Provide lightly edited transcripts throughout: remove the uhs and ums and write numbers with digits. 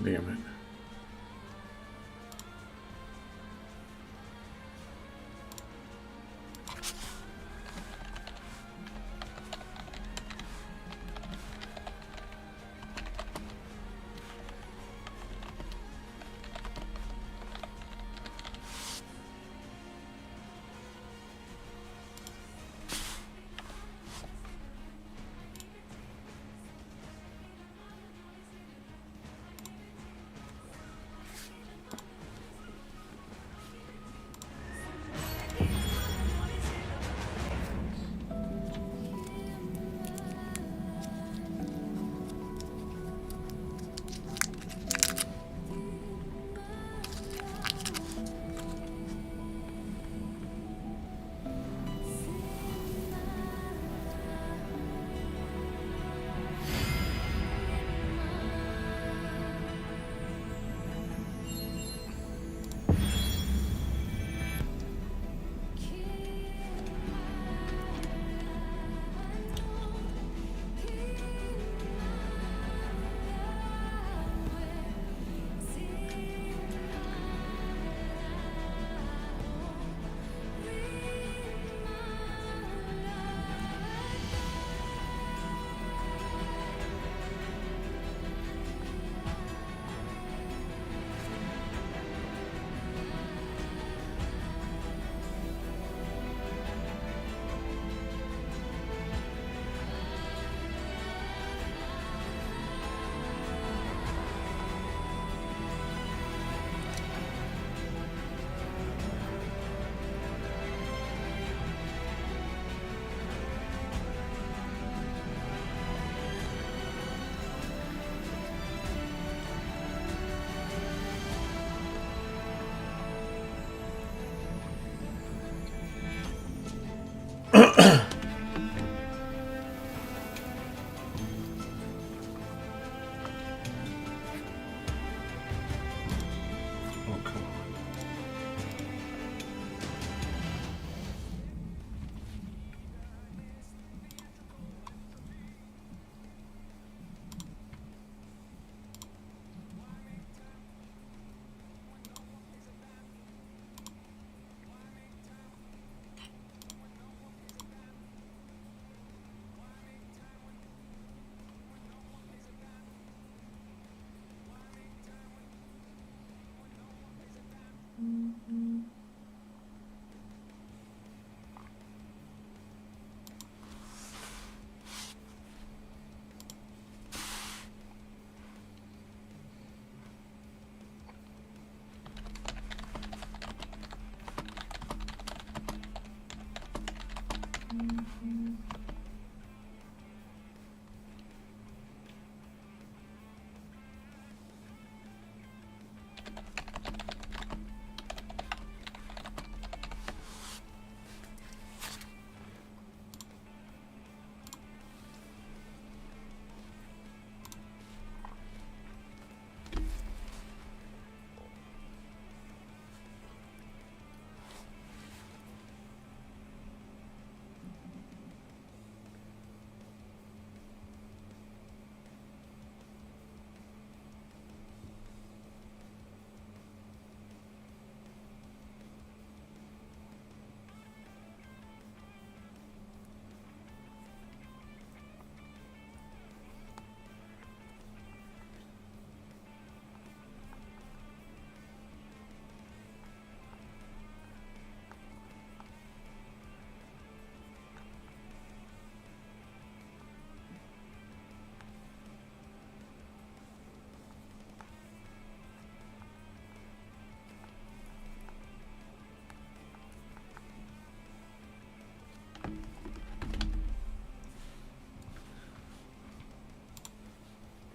damn it.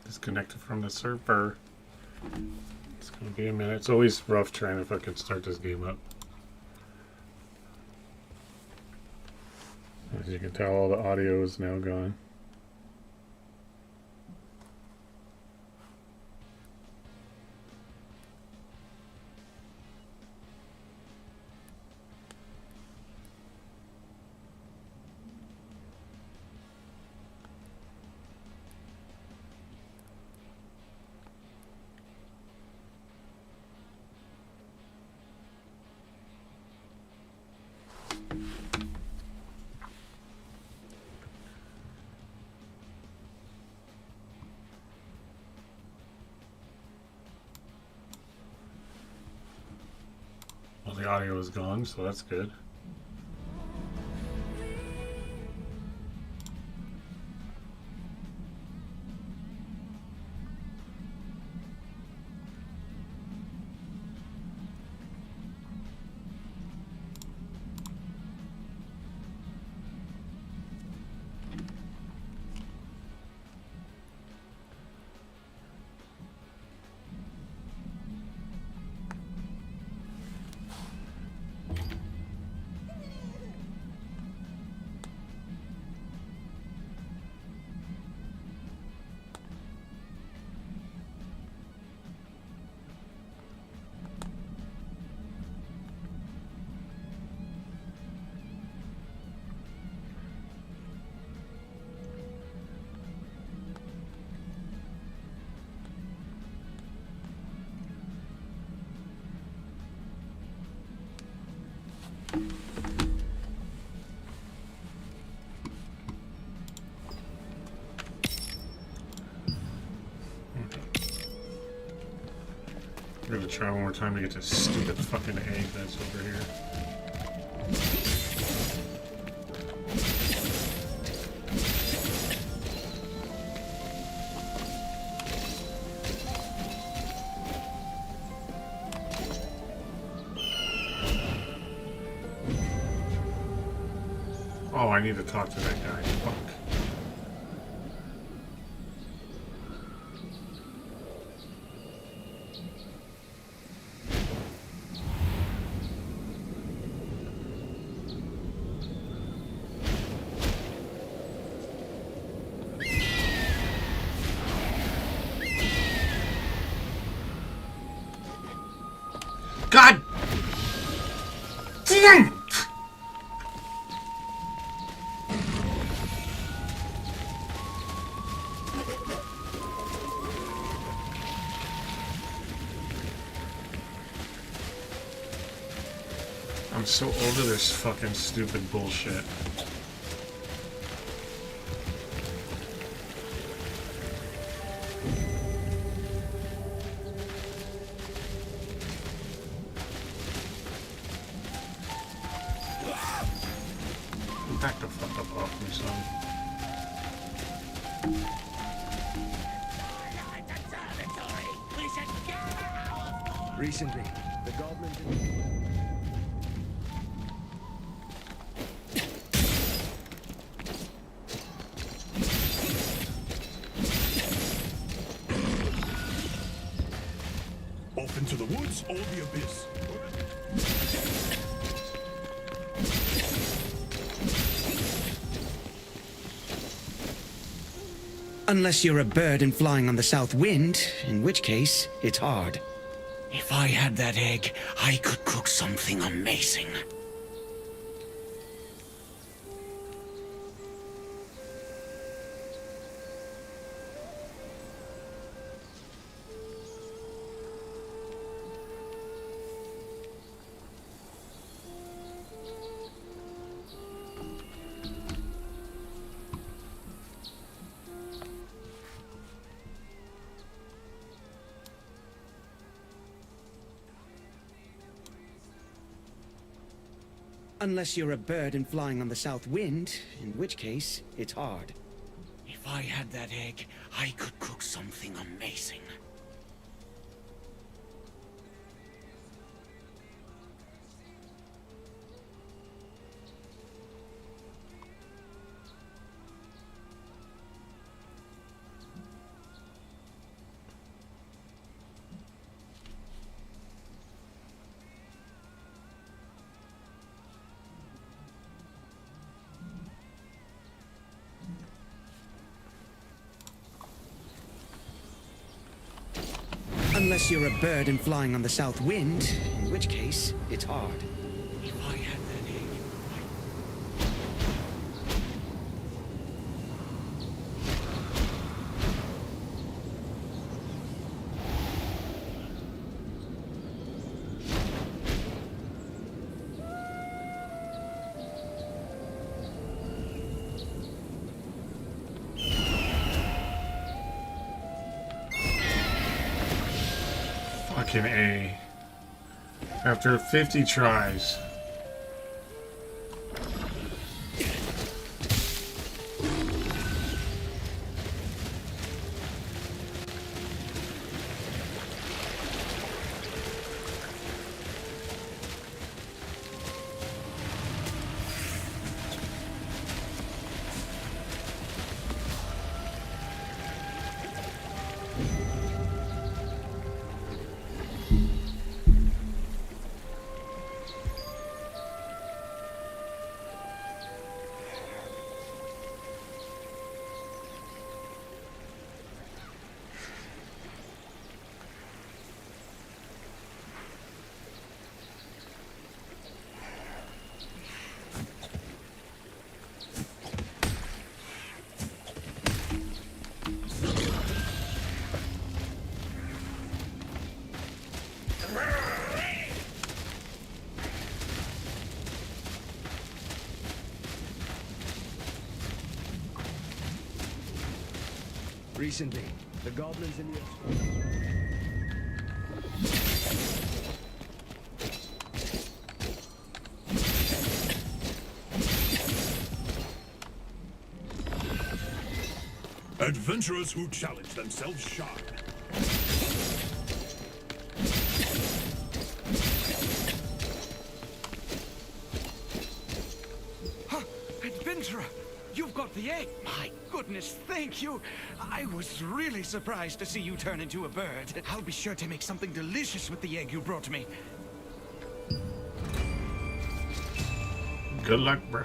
Disconnected from the server. It's gonna be a minute. It's always rough trying to fucking start this game up. As you can tell, all the audio is now gone. Well, the audio is gone, so that's good. I'm gonna try one more time to get this stupid fucking egg that's over here. Oh, I need to talk to that guy. Fuck. God damn it! I'm so over this fucking stupid bullshit. Back the fuck up off me, son. Recently, the government... Off into the woods or the abyss. Unless you're a bird and flying on the south wind, in which case, it's hard. If I had that egg, I could cook something amazing. Unless you're a bird and flying on the south wind, in which case, it's hard. If I had that egg, I could cook something amazing. Unless you're a bird and flying on the south wind, in which case, it's hard. If I had that egg, Fucking A. After 50 tries. Recently, the goblins in the... Adventurers who challenge themselves shine. Adventurer, you've got the egg. My goodness, thank you. I was really surprised to see you turn into a bird. I'll be sure to make something delicious with the egg you brought me. Good luck, bro.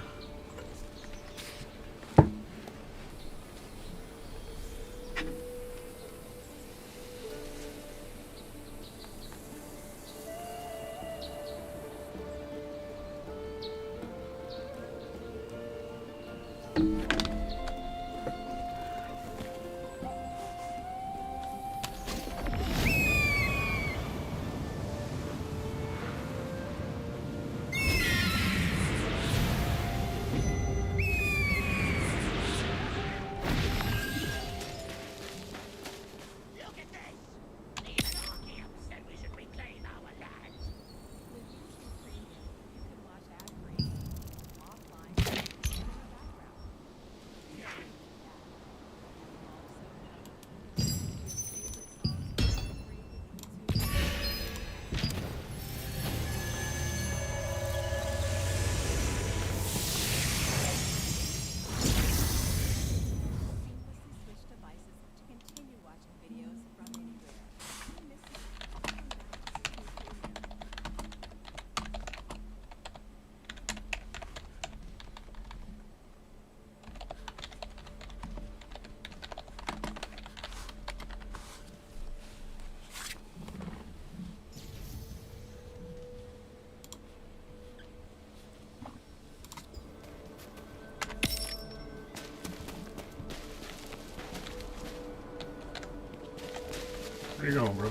Where you going, bro?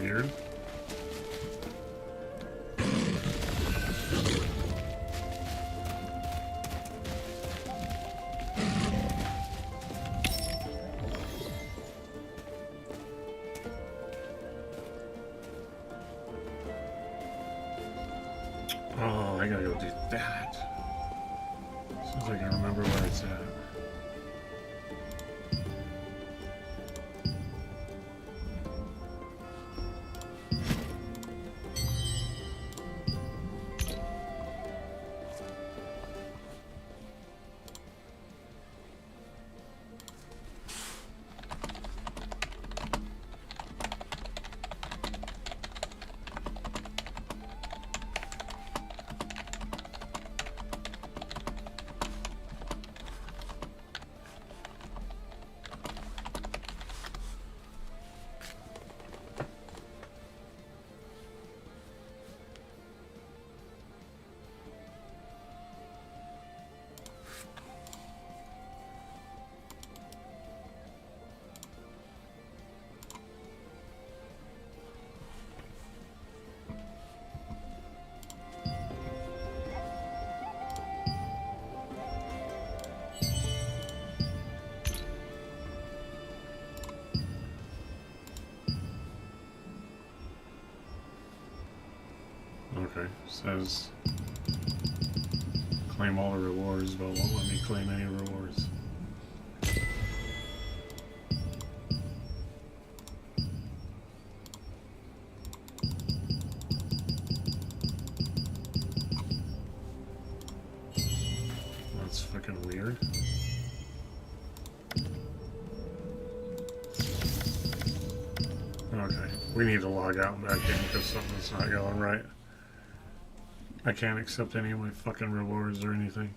Weird. Oh, I gotta go do that. Seems like I remember where it's at. says claim all the rewards, but won't let me claim any rewards. That's fucking weird. Okay, we need to log out and back in because something's not going right. I can't accept any of my fucking rewards or anything.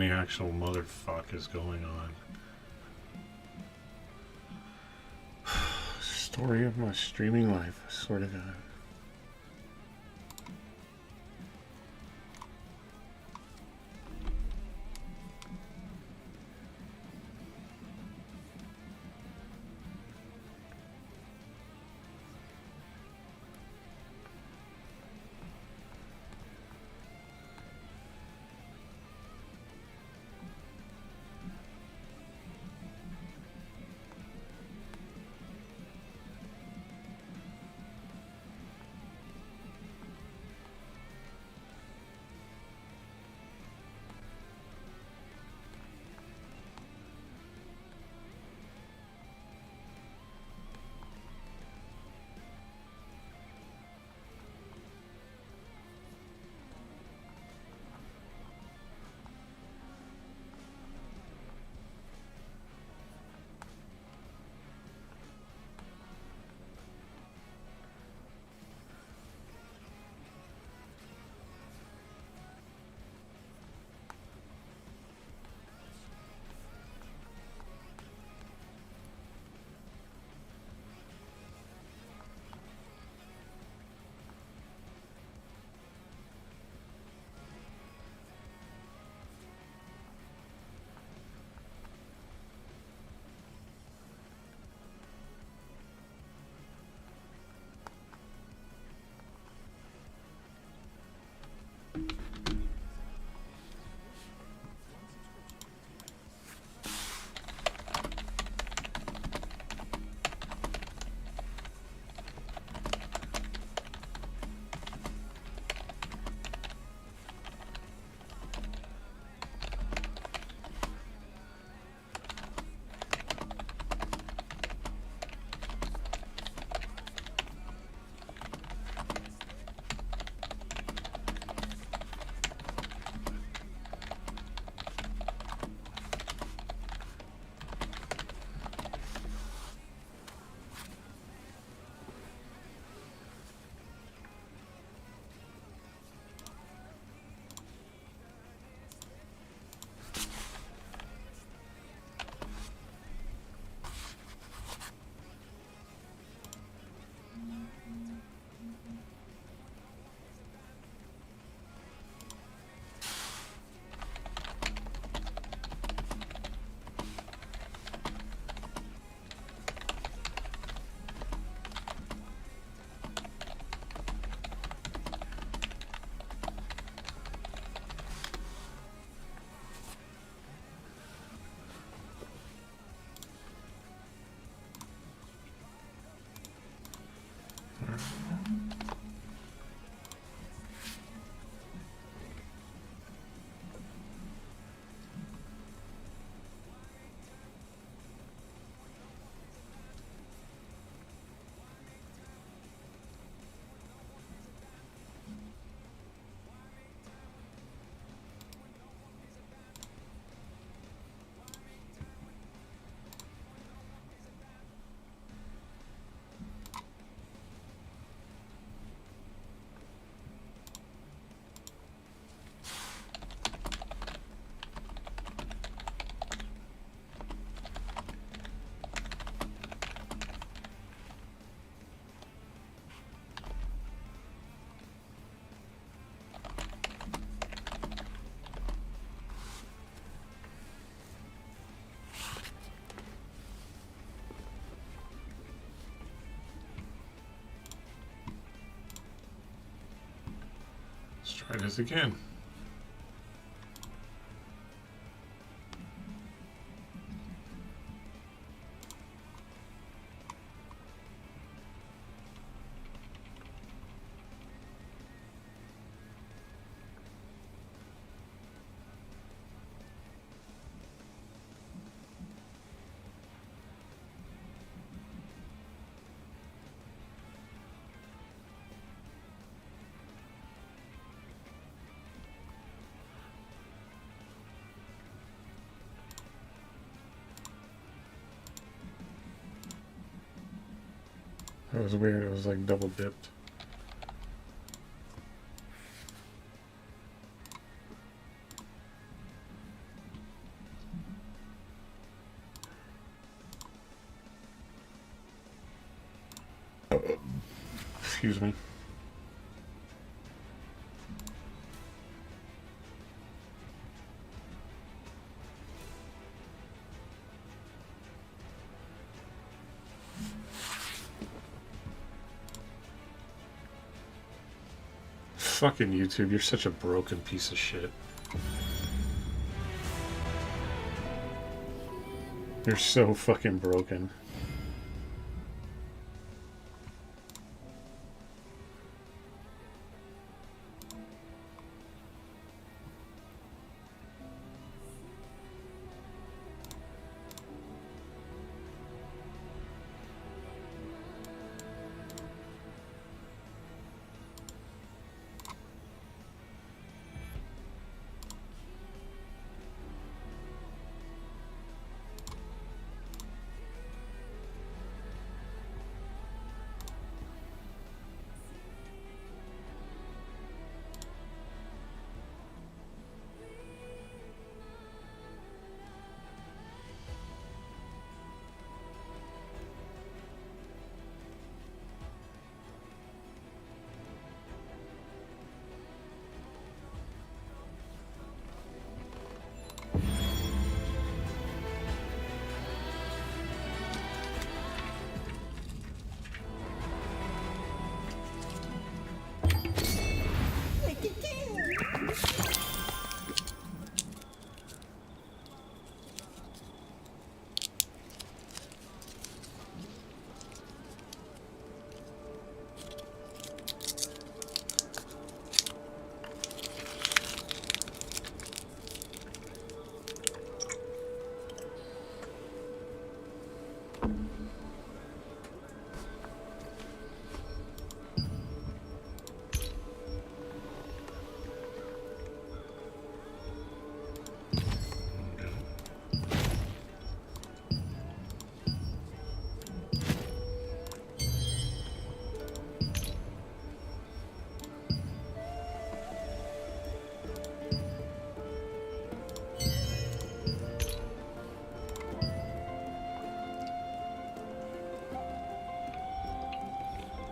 any actual motherfuck is going on. Story of my streaming life, I swear to God. Let's try this again. That was weird. It was like double dipped. Excuse me. Fucking YouTube, you're such a broken piece of shit. You're so fucking broken.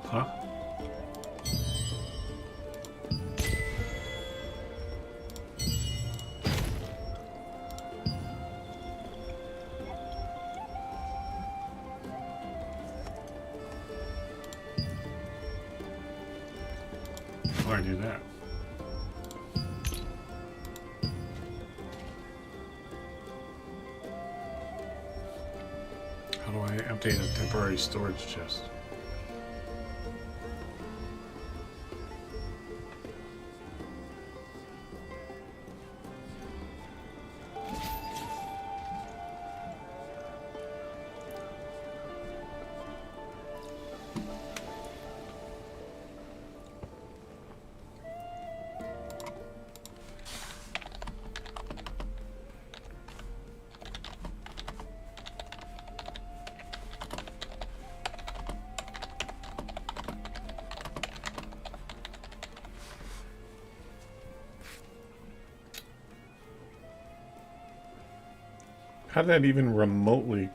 Huh? Why do that? How do I update a temporary storage chest? How did that even remotely...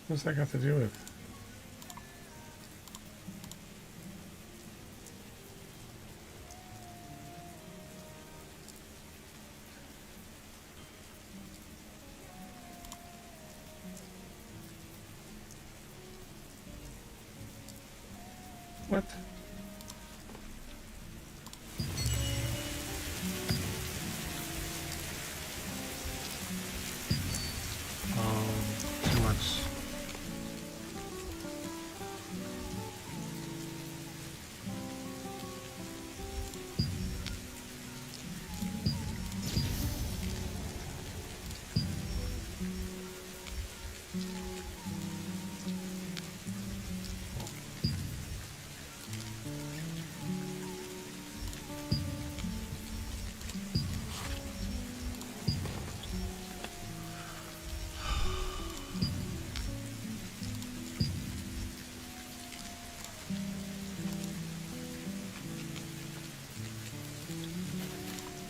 What's that got to do with? What? Too much.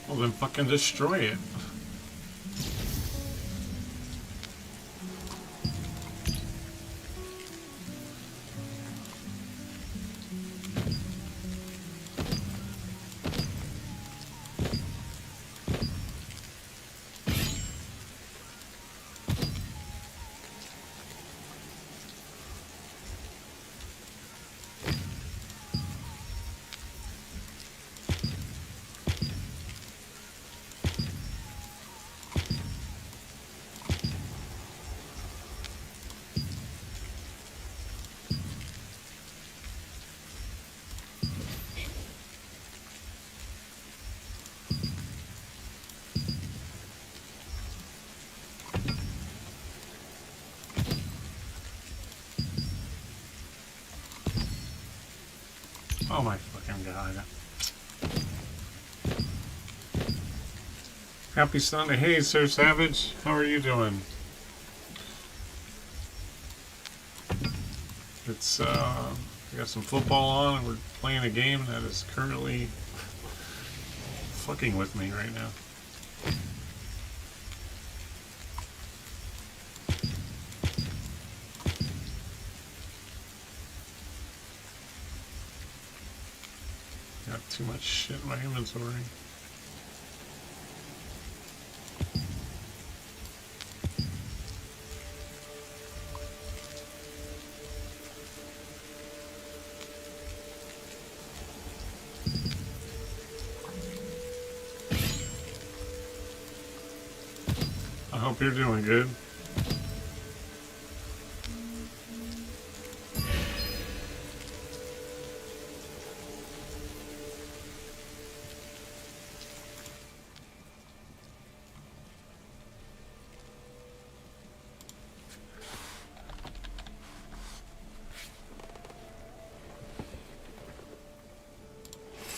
Well, then fucking destroy it. Oh my fucking god. Happy Sunday. Hey, Sir Savage. How are you doing? It's, we got some football on and we're playing a game that is currently fucking with me right now. Got too much shit in my inventory. I hope you're doing good.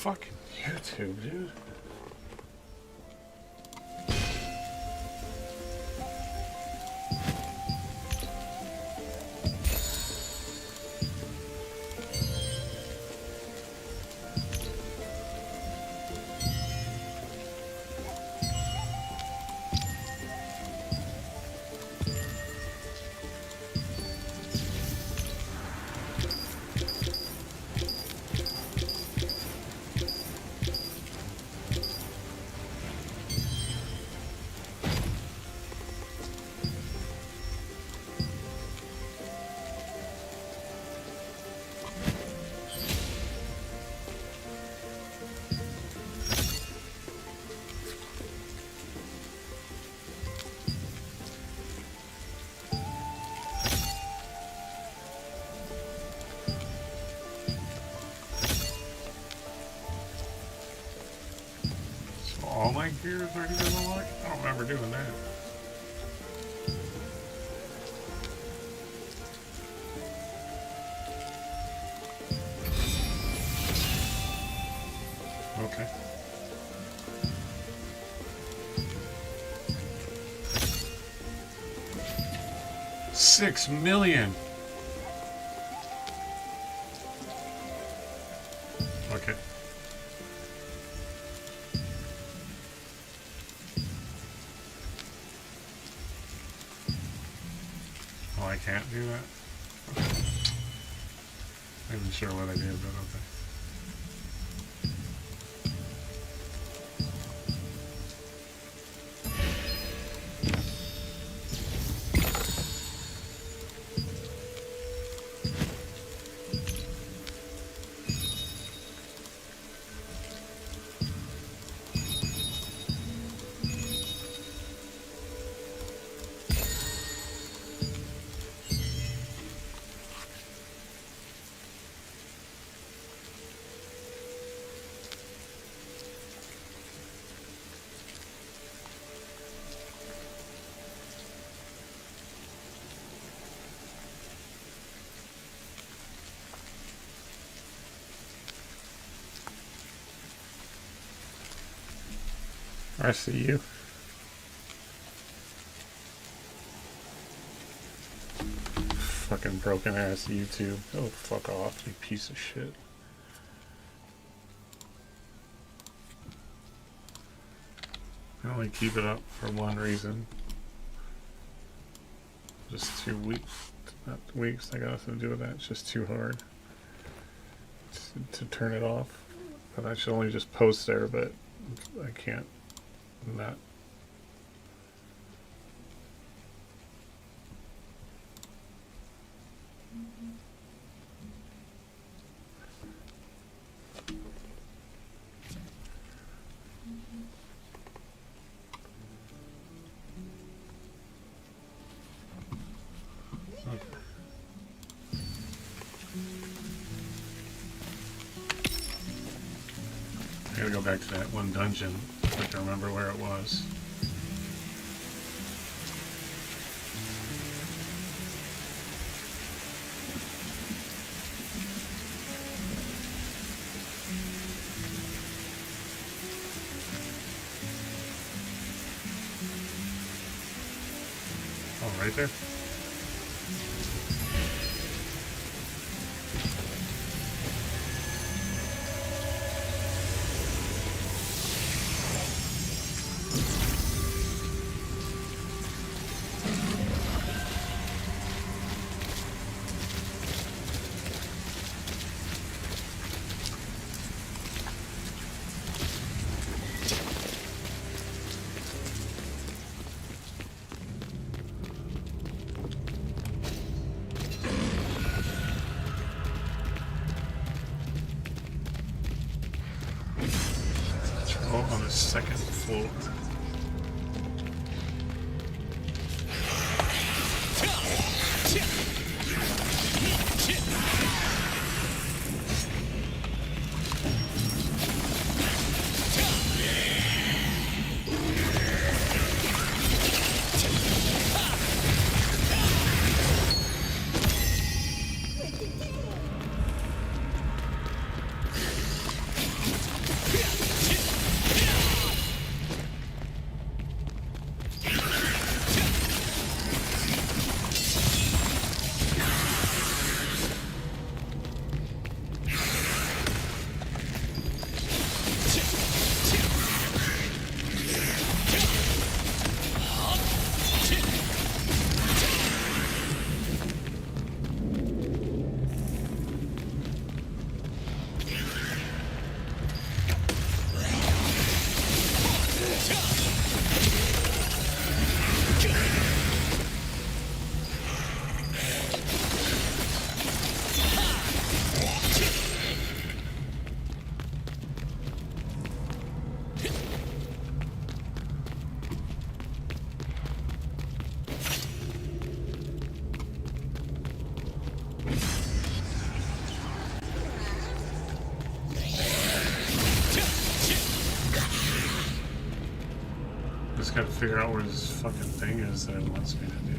Fucking YouTube, dude. All my gear is already been unlocked? I don't remember doing that. Okay. $6 million. Okay. Oh, I can't do that? Okay. I'm not even sure what I did, but okay. I see you. Fucking broken ass YouTube. Oh, fuck off, you piece of shit. I only keep it up for one reason. Just 2 weeks. Not weeks, I got nothing to do with that. It's just too hard to turn it off. But I should only just post there, but I can't not. I gotta go back to that one dungeon if I can remember where it was. Oh, right there? On the second floor. Just gotta figure out where this fucking thing is that it wants me to do.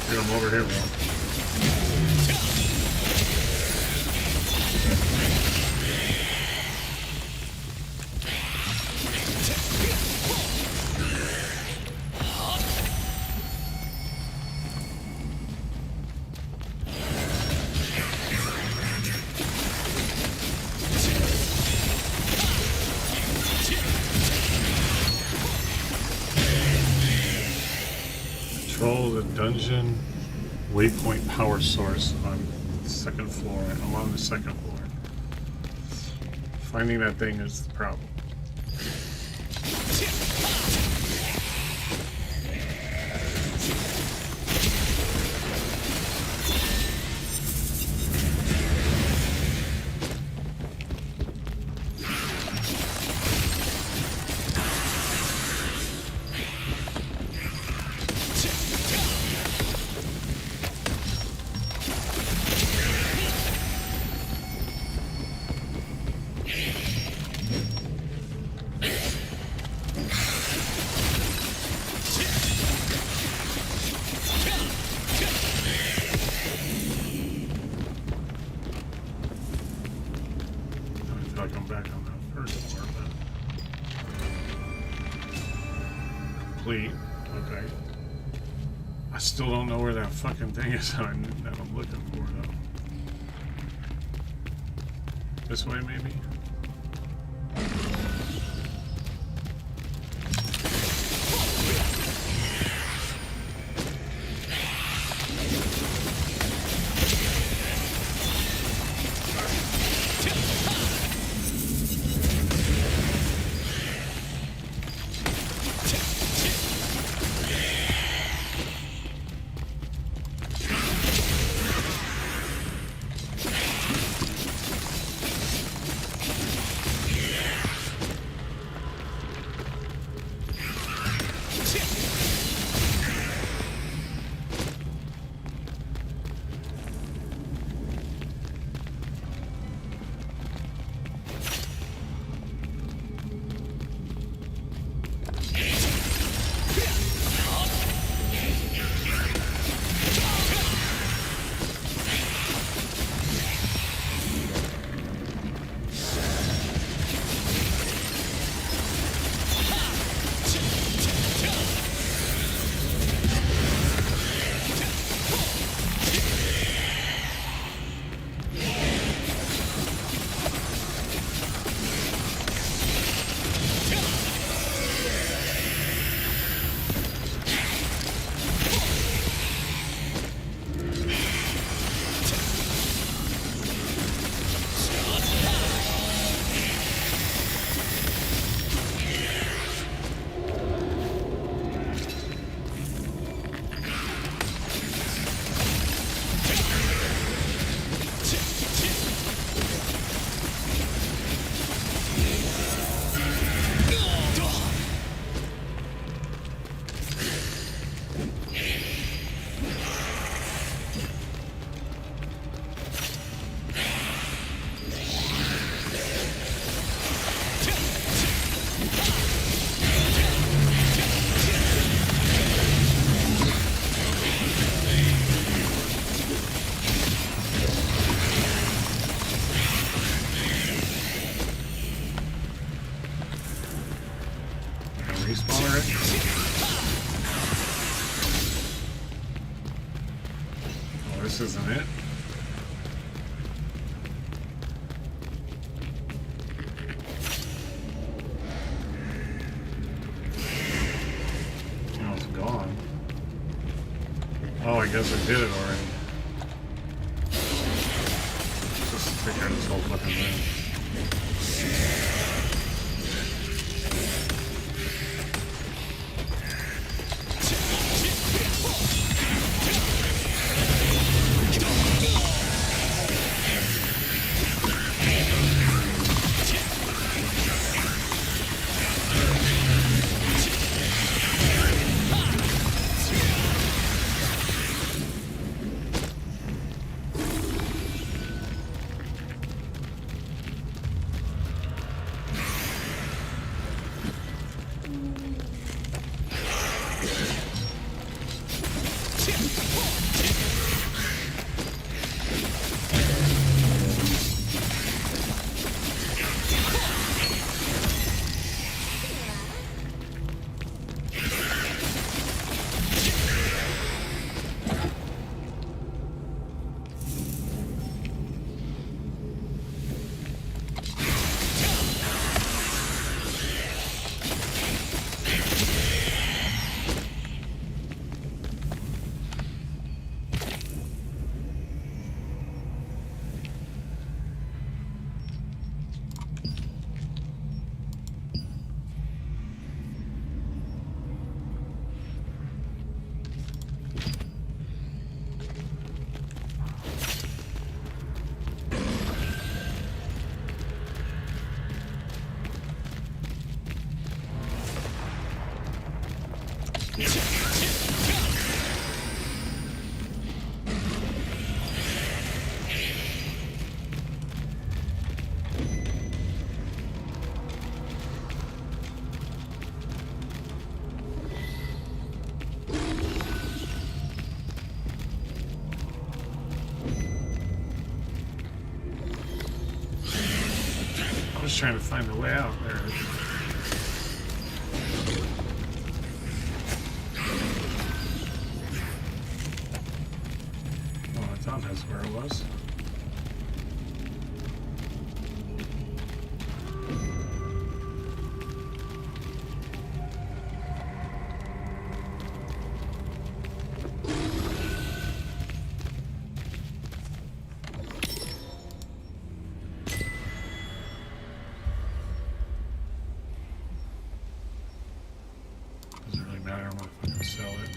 Get him over here, bro. Control the dungeon waypoint power source on the second floor. I'm on the second floor. Finding that thing is the problem. I'm back on that first floor, but complete. Okay. I still don't know where that fucking thing is that I'm looking for though. This way maybe? This isn't it. Oh, it's gone. Oh, I guess I did it already. Just take out this whole fucking thing. just trying to find the way out there. Oh, I thought that's where it was. Doesn't really matter, I'm gonna fucking sell it.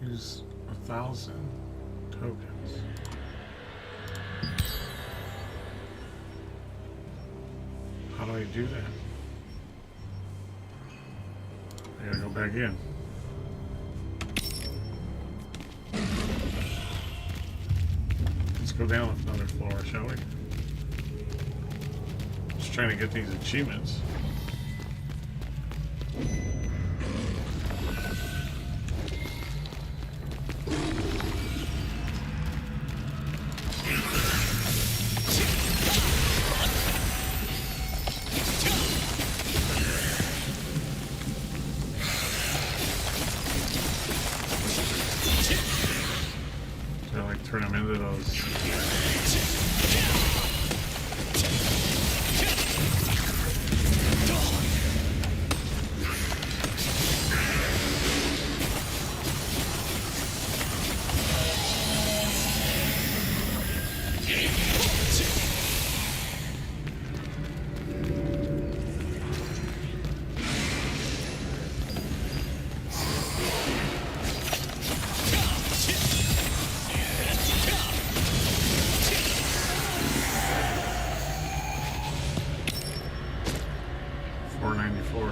Use 1,000 tokens. How do I do that? I gotta go back in. Let's go down another floor, shall we? Just trying to get these achievements. So I like turn them into those.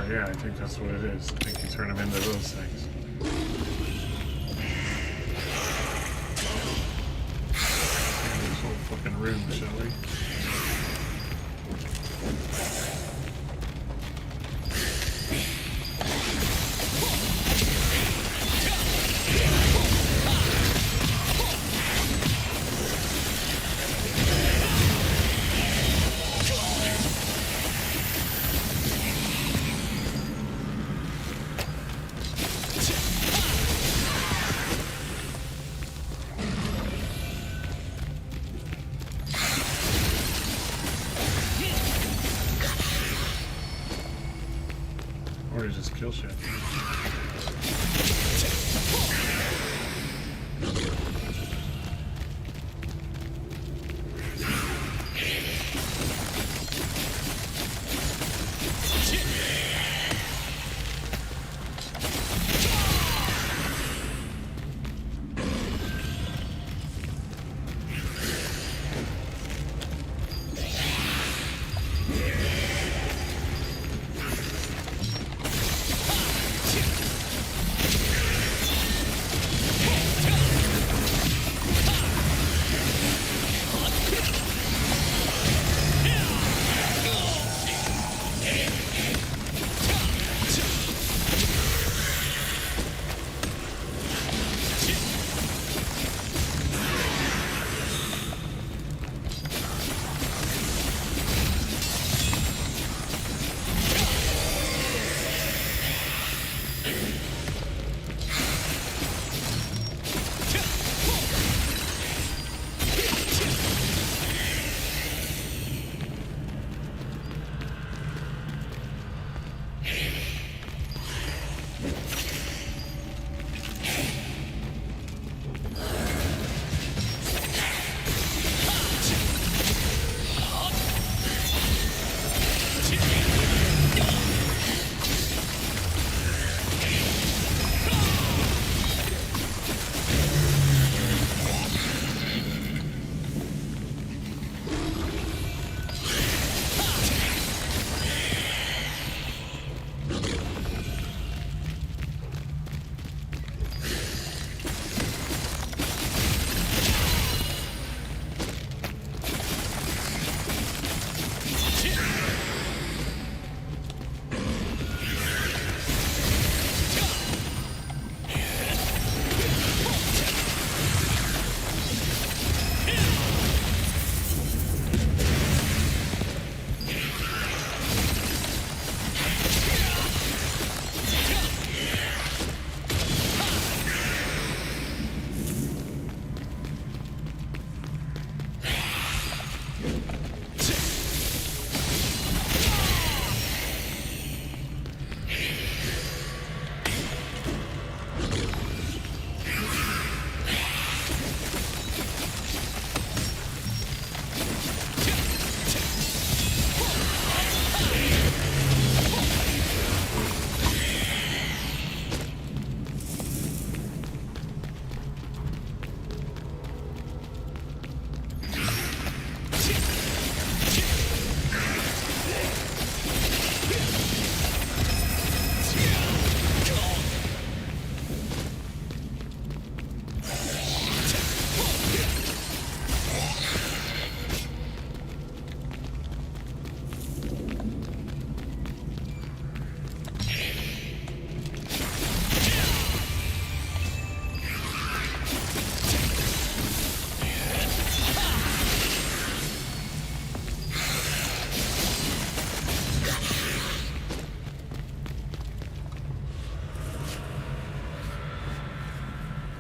Yeah, I think that's what it is. I think you turn them into those things. This whole fucking room, shall we? Or just kill shit.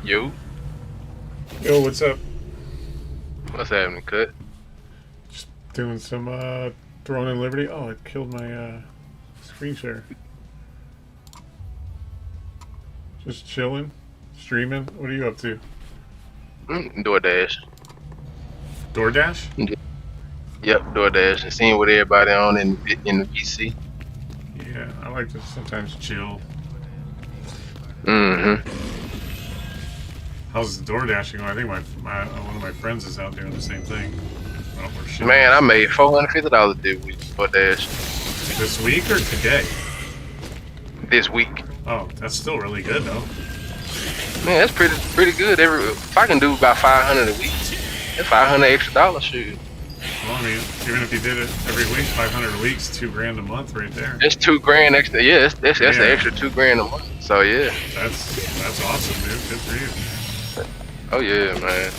Yo, Yo, what's up? what's happening, Cut? Just doing some Throne and Liberty. Oh, it killed my screen share. Just chilling, streaming. What are you up to? DoorDash. DoorDash? Yep, DoorDash. And seeing what everybody on in the PC. Yeah, I like to sometimes chill. Mm-hmm. How's the door dashing going? I think my one of my friends is out doing the same thing. Well, we're shit. Man, I made $450 this week DoorDash. This week or today? This week. Oh, that's still really good though. Man, that's pretty good. If I can do about 500 a week, that's $500 extra shoot. Well, I mean, even if you did it every week, 500 a week's $2,000 a month right there. That's $2,000 extra. Yeah, that's Yeah. an extra $2,000 a month. So yeah. That's awesome, dude. Good for you. Oh yeah, man.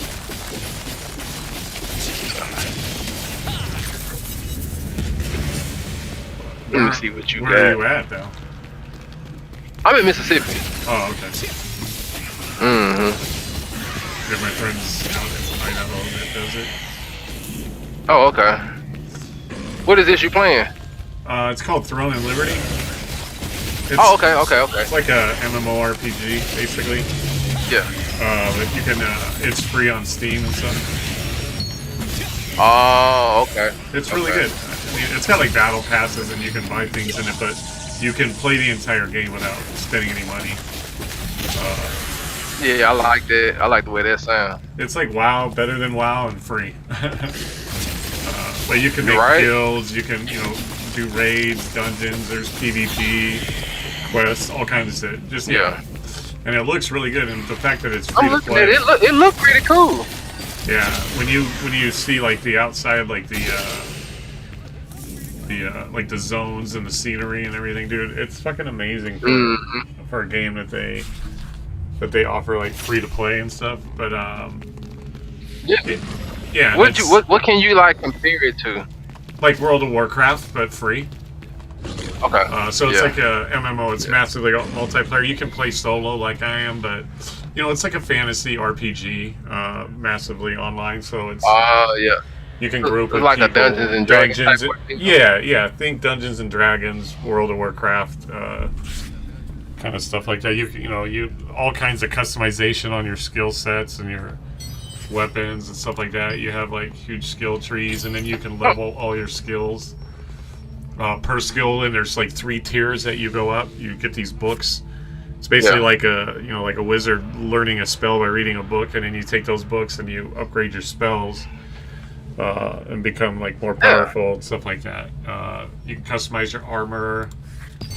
Let me see what you Where got. are you at though? I'm in Mississippi. Oh, okay. Mm-hmm. Yeah, my friend's out in Idaho that does it. Oh, okay. What is this you playing? It's called Throne and Liberty. It's, Oh, okay. It's like a MMORPG, basically. Yeah. But you can, it's free on Steam and stuff. Oh, okay. It's really Okay. good. I mean, it's got like battle passes and you can buy things in it, but you can play the entire game without spending any money. Yeah, I like that. I like the way that sounds. It's like WoW, better than WoW, and free. But you can make Right. guilds, you can, do raids, dungeons, there's PvP, quests, all kinds of shit. Just, Yeah. And it looks really good, and the fact that it's free I'm to looking play. at it. It look pretty cool. Yeah, when you see like the outside, like the like the zones and the scenery and everything, dude, it's fucking amazing for a game that they offer like free to play and stuff. But Yeah. yeah, What can you like compare it to? like World of Warcraft, but free. Okay. So it's Yeah. like a MMO. It's massively multiplayer. You can play solo like I am, but it's like a fantasy RPG, massively online. So it's Yeah. you can group It's with like a people, Dungeons and Dragons type of thing. Yeah. Think Dungeons and Dragons, World of Warcraft, kind of stuff like that. You all kinds of customization on your skill sets and your weapons and stuff like that. You have like huge skill trees, and then you can level all your skills per skill. And there's like 3 tiers that you go up. You get these books. It's basically like a wizard learning a spell by reading a book, and then you take those books and you upgrade your spells. And become like more powerful and stuff like that. You can customize your armor.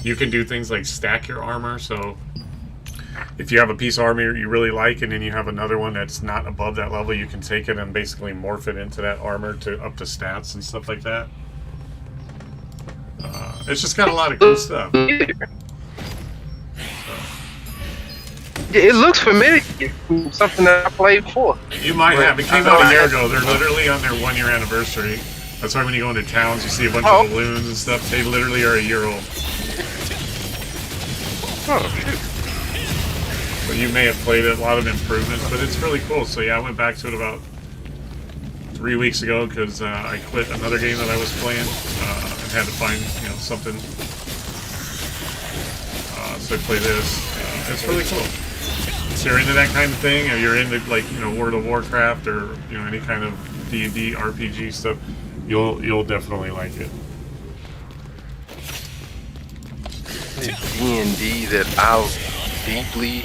You can do things like stack your armor. So if you have a piece of armor you really like, and then you have another one that's not above that level, you can take it and basically morph it into that armor to up to stats and stuff like that. It's just got a lot of cool stuff. Yeah, it looks familiar. Something that I played before. You might have. It came out a year ago. They're literally on their 1-year anniversary. That's why when you go into towns, you see a bunch of balloons and stuff. They literally are a year old. Oh, shoot. But you may have played it, a lot of improvements, but it's really cool. So yeah, I went back to it about 3 weeks ago because I quit another game that I was playing and had to find something. So I play this. It's really cool. So you're into that kind of thing, or you're into like World of Warcraft or any kind of D&D RPG stuff, you'll definitely like it. D&D that I deeply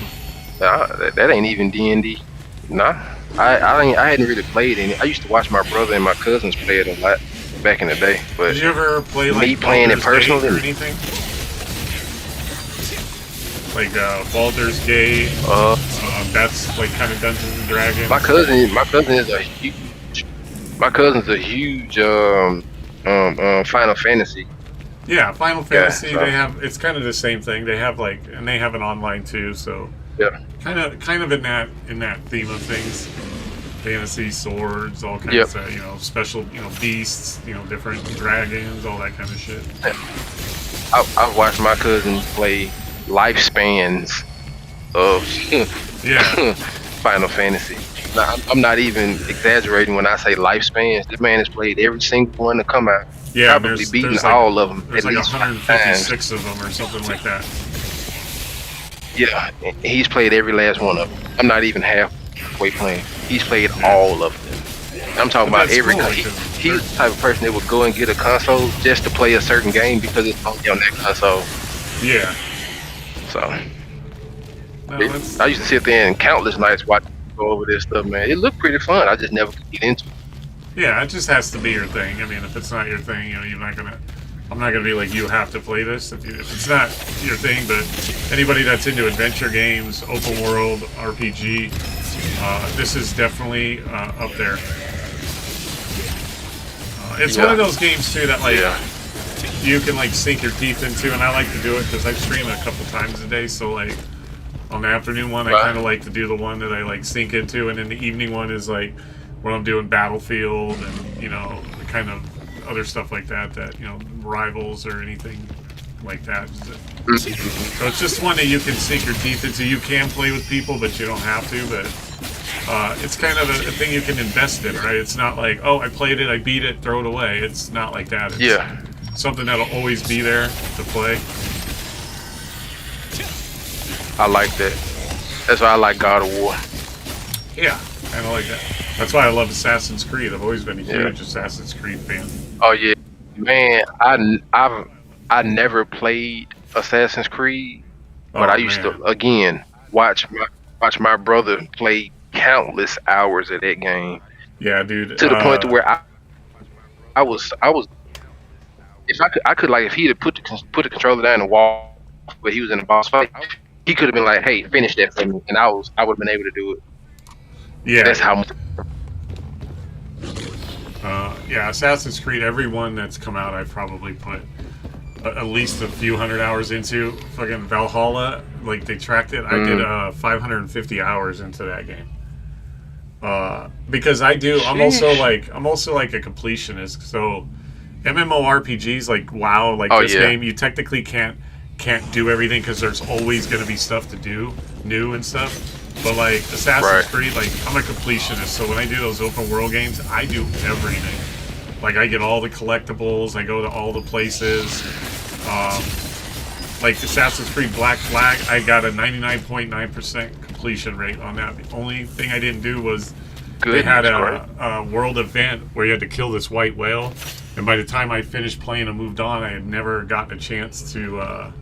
that ain't even D&D. Nah, I hadn't really played any. I used to watch my brother and my cousins play it a lot back in the day. But did you ever play like me playing it Baldur's personally Gate or anything? Like Baldur's Gate. That's like kind of Dungeons and Dragons. My cousin's a huge Final Fantasy. Yeah, Final Fantasy. so- They have it's kind of the same thing. They have like, and they have an online too. So Yeah. kind of in that theme of things. Fantasy, swords, all kinds Yep. of, special, beasts, different dragons, all that kind of shit. I've watched my cousins play lifespans of Yeah. Final Fantasy. Now, I'm not even exaggerating when I say lifespans. This man has played every single one to come out. Yeah, Probably beaten like, all of them There's at like least 156 of them or something like that. Yeah, he's played every last one of them. I'm not even halfway playing. He's played all of them. I'm talking But about that's every. cool, He's the type of person that would go and get a console just to play a certain game because it's only on that console. Yeah. So No, that's, I used to sit there and countless nights watch go over this stuff, man. It looked pretty fun. I just never could get into it. yeah, it just has to be your thing. I mean, if it's not your thing, you're not gonna. I'm not gonna be like, you have to play this if it's not your thing. But anybody that's into adventure games, open world RPG, this is definitely up there. It's one of those games too that like you can like sink your teeth into, and I like to do it because I stream it a couple times a day. So like on the afternoon one, I kind of like to do the one that I like sink into, and then the evening one is like when I'm doing Battlefield and kind of other stuff like that Rivals or anything like that. So it's just one that you can sink your teeth into. You can play with people, but you don't have to. But it's kind of a thing you can invest in, right? It's not like, oh, I played it, I beat it, throw it away. It's not like that. It's something that'll always be there to play. I like that. That's why I like God of War. Yeah, kind of like that. That's why I love Assassin's Creed. I've always been a huge Assassin's Creed fan. Oh yeah, man. I never played Assassin's Creed, but I used to again watch my brother play countless hours of that game. Yeah, dude. To the point to where I was if I could like if he had put the controller down and walk where he was in the boss fight, he could have been like, hey, finish that for me, and I would have been able to do it. Yeah, that's how much. Yeah, Assassin's Creed, every one that's come out, I've probably put at least a few hundred hours into. Fucking Valhalla, like they tracked it. I did 550 hours into that game. Because I'm also like a completionist. So MMORPGs like WoW, like this game, you technically can't do everything because there's always going to be stuff to do, new and stuff. But like Assassin's Creed, like I'm a completionist, so when I do those open world games, I do everything. Like I get all the collectibles, I go to all the places. Like Assassin's Creed Black Flag, I got a 99.9% completion rate on that. The only thing I didn't do was they had a world event where you had to kill this white whale, and by the time I finished playing and moved on, I had never gotten a chance to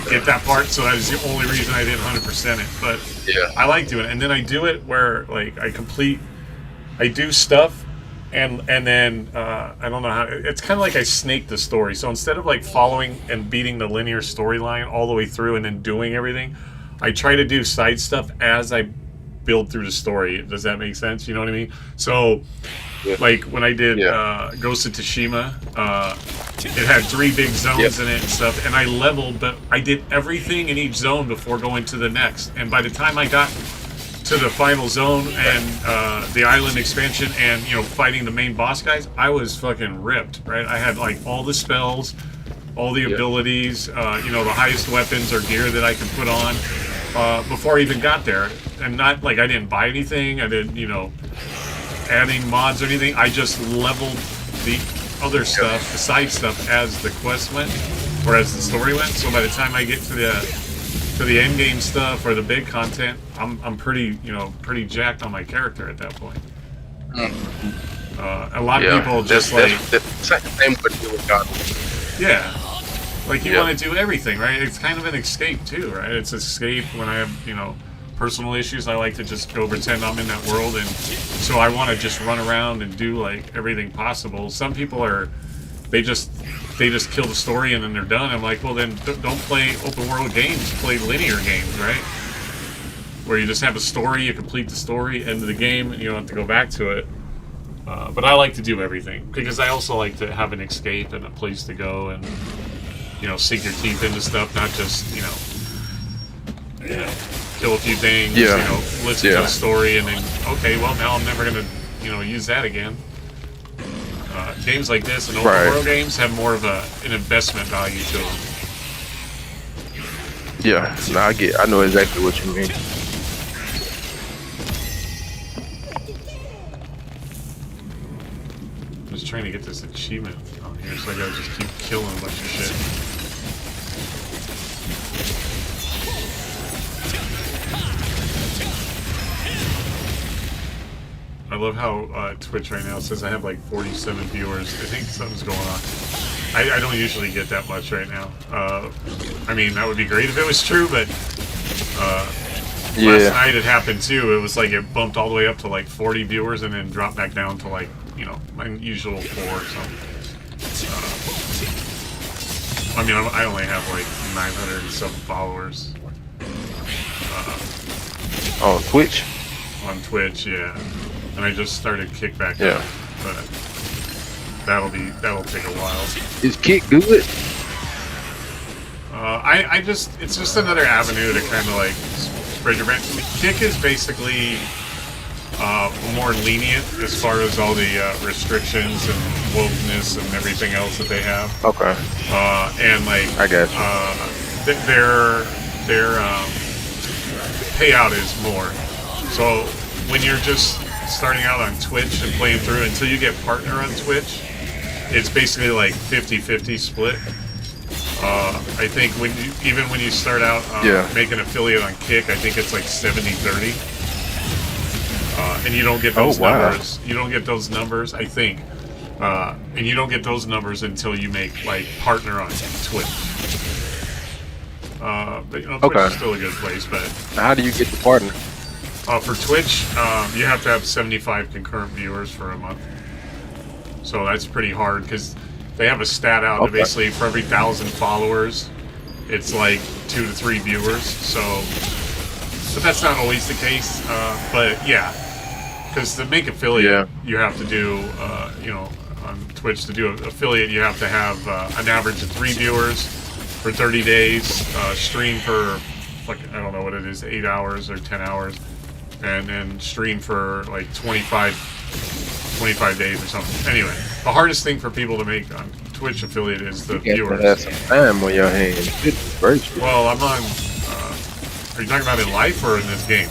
get that part, so that was the only reason I didn't 100% it. But I like doing it, and then I do it where like I do stuff, and then I don't know how. It's kind of like I snake the story. So instead of like following and beating the linear storyline all the way through and then doing everything, I try to do side stuff as I build through the story. Does that make sense? You know what I mean? So. Like when I did Ghost of Tsushima, it had 3 big zones in it and stuff, and I leveled, but I did everything in each zone before going to the next. And by the time I got to the final zone and the island expansion and fighting the main boss guys, I was fucking ripped, right? I had like all the spells, all the abilities, the highest weapons or gear that I could put on before I even got there. And not like I didn't buy anything, I didn't, adding mods or anything. I just leveled the other stuff, the side stuff, as the quest went or as the story went. So by the time I get to to the end game stuff or the big content, I'm pretty pretty jacked on my character at that point. A lot of people just that's same with God. Yeah, like you want to do everything, right? It's kind of an escape too, right? It's escape when I have personal issues. I like to just go pretend I'm in that world, and so I want to just run around and do like everything possible. Some people they just kill the story and then they're done. I'm like, well then don't play open world games, play linear games, right? Where you just have a story, you complete the story, end of the game, and you don't have to go back to it. But I like to do everything because I also like to have an escape and a place to go and sink your teeth into stuff, not just kill a few things, listen to a story, and then okay, well now I'm never gonna use that again. Games like this and open world games have more of an investment value to them. Yeah, no, I know exactly what you mean. I'm just trying to get this achievement on here, so I gotta just keep killing a bunch of shit. I love how Twitch right now says I have like 47 viewers. I think something's going on. I don't usually get that much right now. I mean, that would be great if it was true, but last night it happened too. It was like it bumped all the way up to like 40 viewers and then dropped back down to like, my usual 4 or something. I mean, I only have like 900 and some followers. On Twitch? On Twitch, yeah. And I just started Kick back up, but that'll take a while. Is Kick good? It's just another avenue to kind of like spread your brand. Kick is basically more lenient as far as all the restrictions and wokeness and everything else that they have. Okay. And like I guess their payout is more. So when you're just starting out on Twitch and playing through until you get partner on Twitch, it's basically like 50-50 split. I think even when you start out make an affiliate on Kick, I think it's like 70-30. And you don't get those numbers. You don't get those numbers, I think. And you don't get those numbers until you make like partner on Twitch. But Twitch is still a good place. But how do you get the partner? For Twitch, you have to have 75 concurrent viewers for a month. So that's pretty hard because they have a stat out that basically for every 1,000 followers, it's like 2 to 3 viewers. So, but that's not always the case. But yeah, because to make affiliate, you have to do, on Twitch to do an affiliate, you have to have an average of 3 viewers for 30 days, stream for like I don't know what it is, 8 hours or 10 hours. And then stream for like 25 days or something. Anyway, the hardest thing for people to make on Twitch affiliate is the viewers. Have some time on your hands. Well, I'm on. Are you talking about in life or in this game?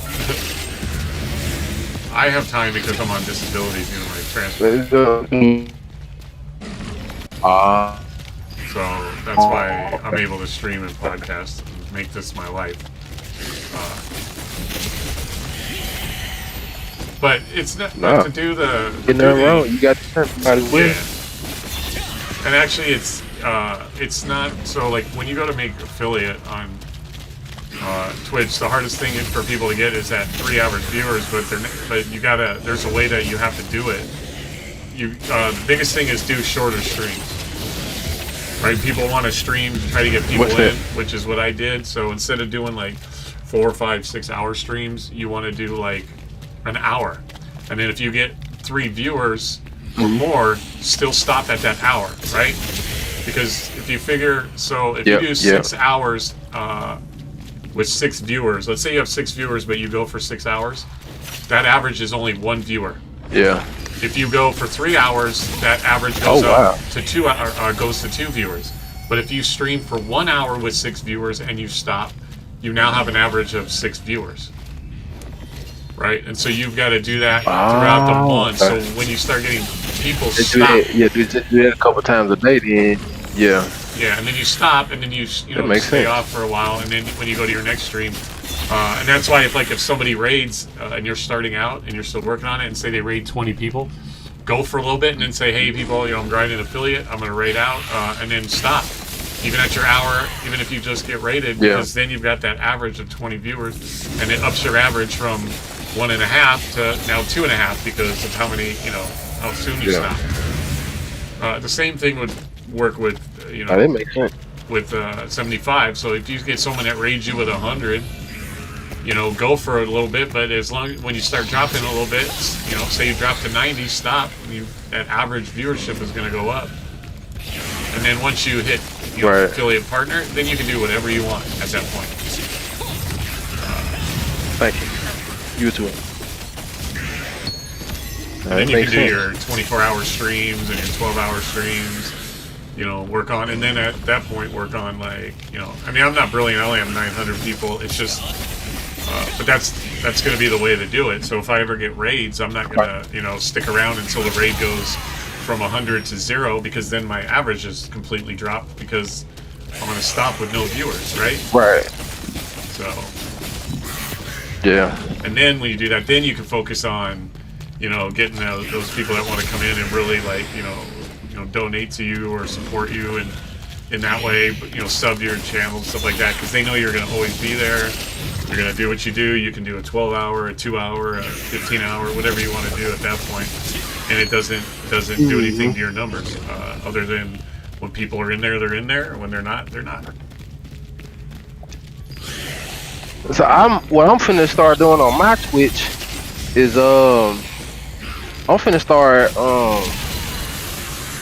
I have time because I'm on disability due to my transfer. So that's why I'm able to stream and podcast and make this my life. But it's not to do the. You're not wrong. You got to turn somebody with. Yeah. And actually, it's not so like when you go to make affiliate on Twitch, the hardest thing for people to get is that 3 average viewers. But you gotta. There's a way that you have to do it. The biggest thing is do shorter streams. Right? People want to stream to try to get people in, which is what I did. So instead of doing like 4, 5, 6 hour streams, you want to do like an hour, and then if you get 3 viewers or more, still stop at that hour, right? Because if you figure, so if you do 6 hours with 6 viewers, let's say you have 6 viewers, but you go for 6 hours, that average is only 1 viewer. Yeah. If you go for 3 hours, that average goes up to 2 goes to 2 viewers. But if you stream for 1 hour with 6 viewers and you stop, you now have an average of 6 viewers. Right, and so you've got to do that throughout the month. So when you start getting people stop, do that a couple times a day, then Yeah, and then you stop, and then you know makes stay sense. off for a while, and then when you go to your next stream, and that's why if somebody raids and you're starting out and you're still working on it, and say they raid 20 people, go for a little bit, and then say, hey people, I'm grinding affiliate, I'm gonna raid out, and then stop. Even at your hour, even if you just get rated, because then you've got that average of 20 viewers, and it ups your average from 1.5 to now 2.5 because of how soon you stop. The same thing would work with That makes sense. with 75. So if you get someone that raids you with 100, go for it a little bit. But when you start dropping a little bit, say you drop to 90, stop. That average viewership is going to go up. And then once you hit affiliate partner, then you can do whatever you want at that point. Thank you. You too. And then you can do your 24-hour streams and your 12-hour streams. Work on, and then at that point work on I'm not brilliant. I only have 900 people. It's just, but that's going to be the way to do it. So if I ever get raids, I'm not going to stick around until the raid goes from 100 to 0, because then my average is completely dropped because I'm going to stop with no viewers, right? Right. So. Yeah. And then when you do that, then you can focus on, getting those people that want to come in and really donate to you or support you, and in that way, sub to your channel and stuff like that, because they know you're going to always be there. You're going to do what you do. You can do a 12-hour, a 2-hour, a 15-hour, whatever you want to do at that point, and it doesn't do anything to your numbers, other than when people are in there, they're in there, and when they're not, they're not. So what I'm finna start doing on my Twitch is I'm finna start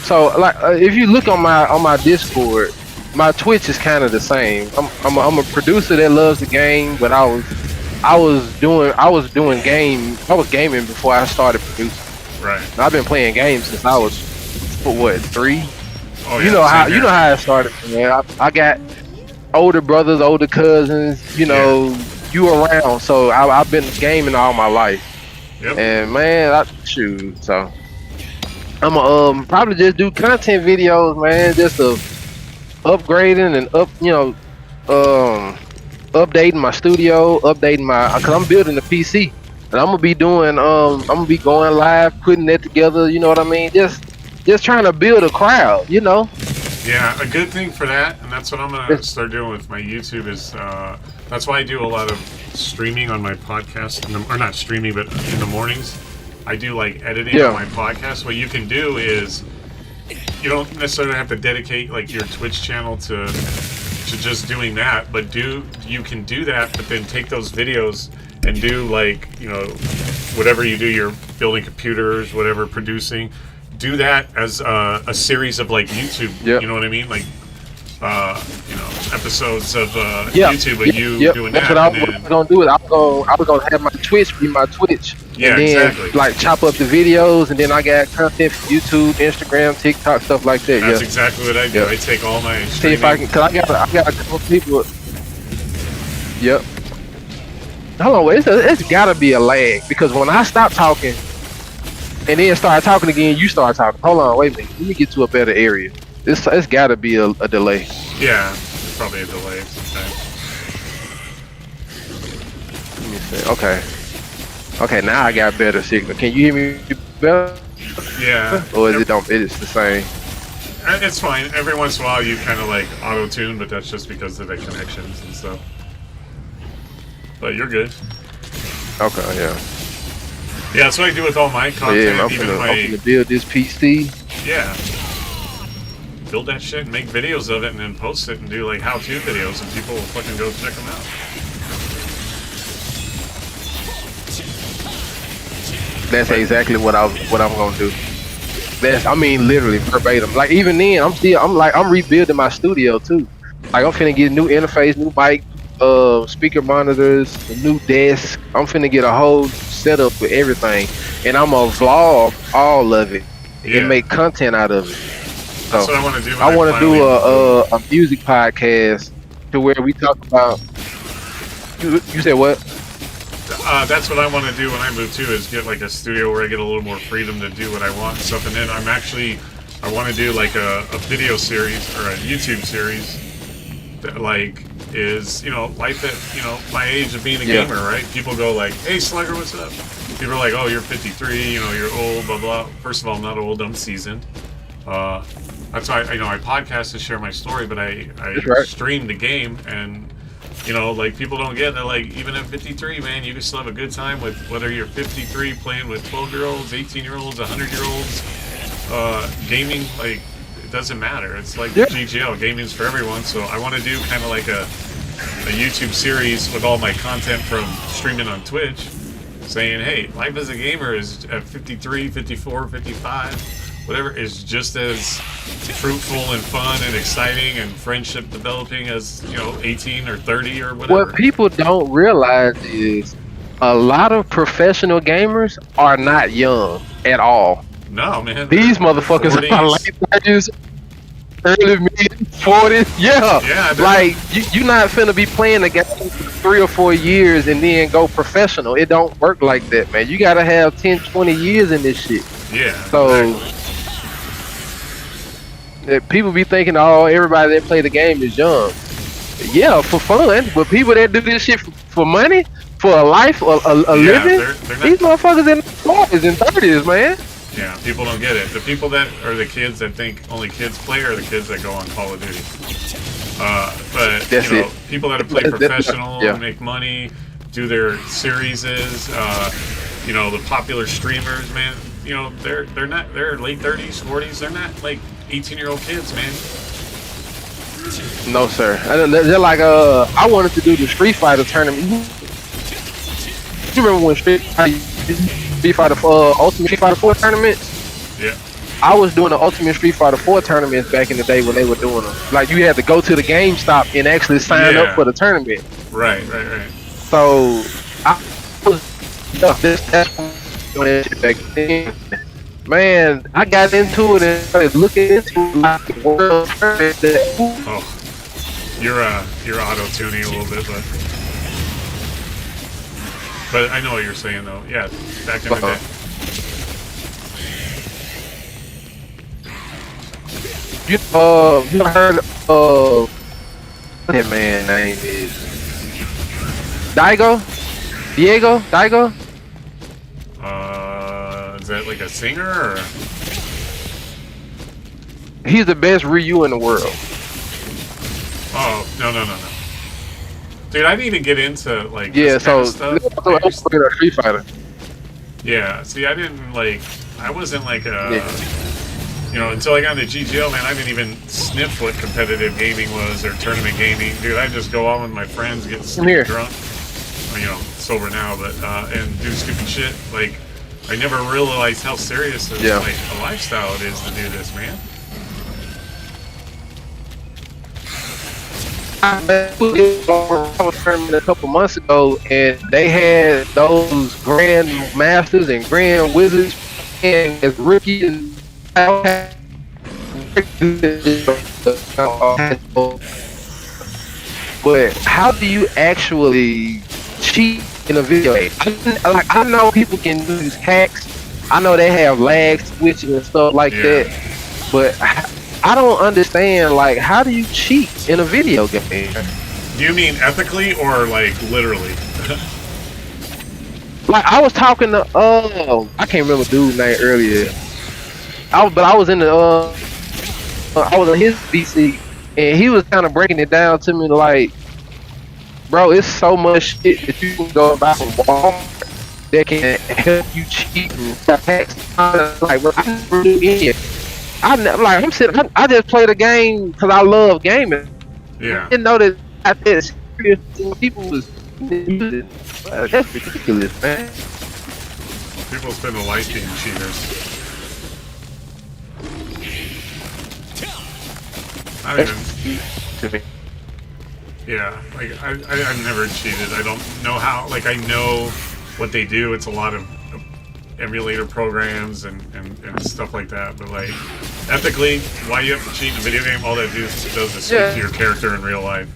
so like if you look on my Discord, my Twitch is kind of the same. I'm a producer that loves the game, but I was gaming before I started producing. Right. I've been playing games since I was 3. Oh, you yeah, know how it started, man. I got older brothers, older cousins, you around, so I've been gaming all my life. Yep. And man, so I'm gonna probably just do content videos, man, just of upgrading and updating my studio, cause I'm building a PC, and I'm gonna be doing I'm gonna be going live, putting that together, you know what I mean? Just trying to build a crowd, Yeah, a good thing for that, and that's what I'm gonna start doing with my YouTube is that's why I do a lot of streaming on my podcast, or not streaming, but in the mornings. I do editing on my podcast. What you can do is you don't necessarily have to dedicate your Twitch channel to just doing that, but you can do that, but then take those videos and do whatever you do, you're building computers, whatever, producing. Do that as a series of YouTube. You know what I mean? Episodes of YouTube of you doing that's that. That's what I was gonna do. I was gonna have my Twitch be my Twitch. Yeah, and then, exactly. Chop up the videos, and then I got content for YouTube, Instagram, TikTok, stuff like that. That's exactly what I do. I take all my streaming. See if I can, cause I got a couple people. Yep. Hold on, wait. It's gotta be a lag, because when I stop talking and then start talking again, you start talking. Hold on, wait a minute. Let me get to a better area. It's gotta be a delay. Yeah, it's probably a delay sometimes. Let me see. Okay, now I got better signal. Can you hear me better? Yeah. Or is it the same? It's fine. Every once in a while you kind of auto-tune, but that's just because of the connections and stuff. But you're good. Okay, yeah. Yeah, that's what I do with all my content. I'm gonna build this PC. Yeah. Build that shit and make videos of it and then post it and do how-to videos, and people will fucking go check them out. That's exactly what I'm gonna do. I mean literally verbatim. Even then, I'm rebuilding my studio too. I'm finna get a new interface, new mic, speaker monitors, a new desk. I'm finna get a whole setup with everything, and I'm gonna vlog all of it and make content out of it. So that's what I want to do. I want to do a music podcast to where we talk about. You said what? That's what I want to do when I move too, is get a studio where I get a little more freedom to do what I want and stuff. And then I'm actually I want to do like a video series or a YouTube series that like is, you know, life at, you know, my age of being a gamer, right? People go like, hey Slugger, what's up? People are like, oh, you're 53, you know, you're old, blah blah. First of all, I'm not old, I'm seasoned. That's why I know I podcast to share my story, but I stream the game, and you know, like people don't get, they're like, even at 53, man, you can still have a good time with whether you're 53 playing with 12-year-olds, 18-year-olds, 100-year-olds, gaming, like it doesn't matter. It's like GGL, gaming's for everyone. So I want to do kind of like a YouTube series with all my content from streaming on Twitch, saying, hey, life as a gamer is at 53, 54, 55. Whatever is just as fruitful and fun and exciting and friendship developing as, you know, 18 or 30 or whatever. What people don't realize is a lot of professional gamers are not young at all. No, man. These motherfuckers are late 30s, early mid-40s. Yeah. Like, you're not finna be playing the game for 3 or 4 years and then go professional. It don't work like that, man. You gotta have 10, 20 years in this shit. Yeah. So... exactly. People be thinking, oh, everybody that play the game is young. Yeah, for fun. But people that do this shit for money, for a life, a living, they're these motherfuckers in their 40s and 30s, man. Yeah, people don't get it. The people that are the kids that think only kids play are the kids that go on Call of Duty. But that's you know, it. People that play professional, make money, do their series, you know, the popular streamers, man. You know, they're late 30s, 40s. They're not like 18-year-old kids, man. No, sir. They're like, I wanted to do the Street Fighter tournament. You remember when Street Fighter Ultimate Street Fighter 4 tournaments? Yeah. I was doing the Ultimate Street Fighter 4 tournaments back in the day when they were doing them. Like, you had to go to the GameStop and actually sign up for the tournament. Right. So, I was that's when back then. Man, I got into it and started looking into like the world tournament. Oh, you're auto-tuning a little bit, but I know what you're saying though. Yeah, back in the day. You heard of what that man name is? Diego? Is that like a singer or? He's the best Ryu in the world. Oh, no. Dude, I didn't even get into like this kind of stuff. Street Fighter. Yeah, see, I wasn't like you know, until I got into GGL, man, I didn't even sniff what competitive gaming was or tournament gaming. Dude, I just go on with my friends, get stupid drunk. You know, sober now, but and do stupid shit. Like, I never realized how serious like a lifestyle it is to do this, man. I was tournament a couple months ago, and they had those Grand Masters and Grand Wizards and as rookies and but how do you actually cheat in a video game? I know people can use hacks. I know they have lag switching and stuff like that, but I don't understand, like, how do you cheat in a video game? Do you mean ethically or like literally? Like, I was talking to I can't remember dude's name earlier. I was in the I was on his BC, and he was kind of breaking it down to me like, bro, it's so much shit that you can go about from Walmart that can help you cheat and hacks. Like, bro, I never do any of it. I just play the game because I love gaming. Yeah. I didn't know that I did serious people was using it. That's ridiculous, man. People spend a life being cheaters. I don't even. Yeah, like I've never cheated. I don't know how. Like, I know what they do. It's a lot of emulator programs and stuff like that. But like, ethically, why you have to cheat in a video game? All that does is speak to your character in real life.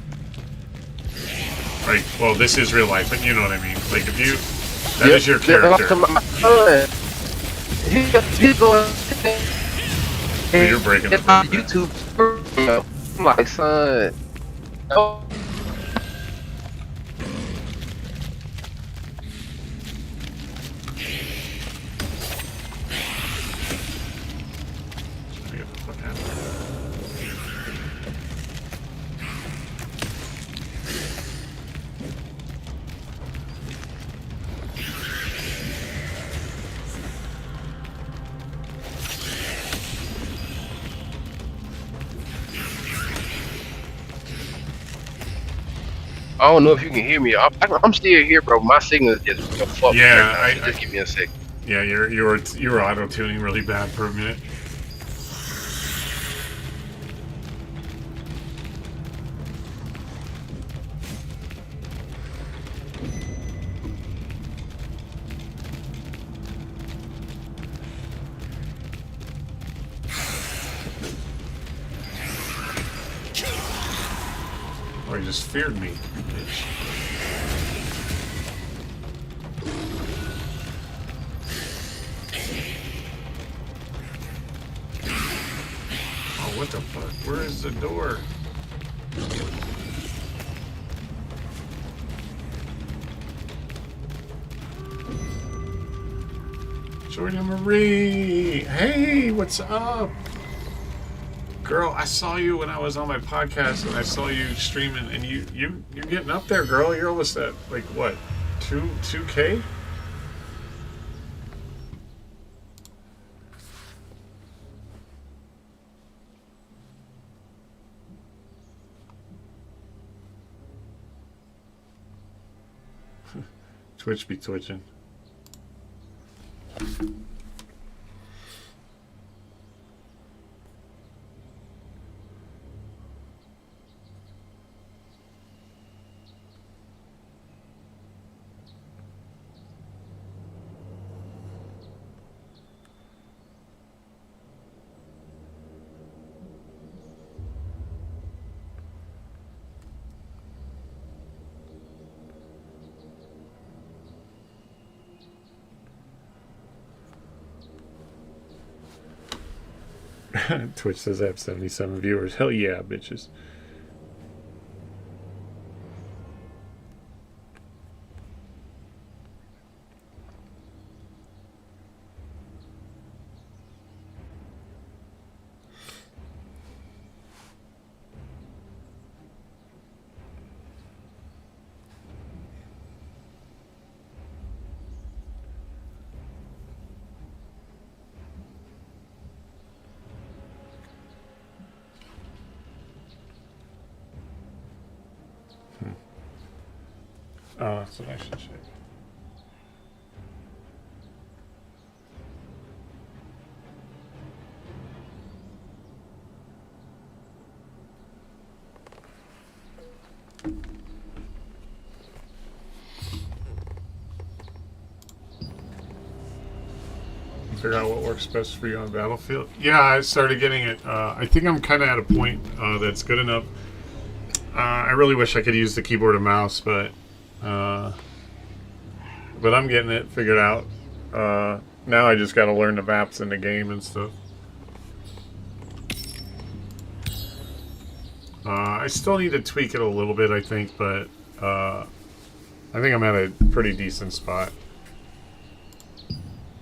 Right? Well, this is real life, but you know what I mean. Like, if you, that is your character. He's going you're breaking up. on YouTube. I'm like, son. No. Get the fuck out of here. I don't know if you can hear me. I'm still here, bro. My signal is just fucked. Yeah, right now, so just give me a sec. Yeah, you were auto tuning really bad for a minute. Oh, he just feared me, bitch. Oh, what the fuck? Where is the door? Jordan Marie! Hey, what's up? Girl, I saw you when I was on my podcast and I saw you streaming and you're getting up there, girl. You're almost at like what? 2K? Twitch be twitching. Twitch says I have 77 viewers. Hell yeah, bitches. Oh, that's what I should check. Figure out what works best for you on Battlefield. Yeah, I started getting it. I think I'm kind of at a point that's good enough. I really wish I could use the keyboard and mouse, but I'm getting it figured out. Now I just got to learn the maps in the game and stuff. I still need to tweak it a little bit, I think, but I think I'm at a pretty decent spot.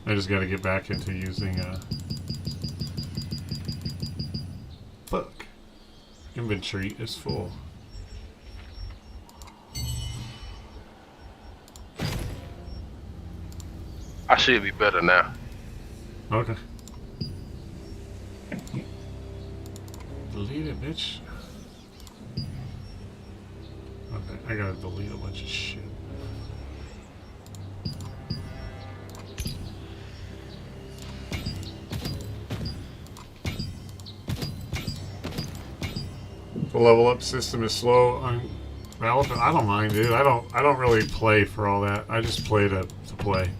I just got to get back into using book. Inventory is full. I should be better now. Okay. Delete it, bitch. Okay, I gotta delete a bunch of shit. The level up system is slow on Battlefield. I don't mind, dude. I don't really play for all that. I just play to play.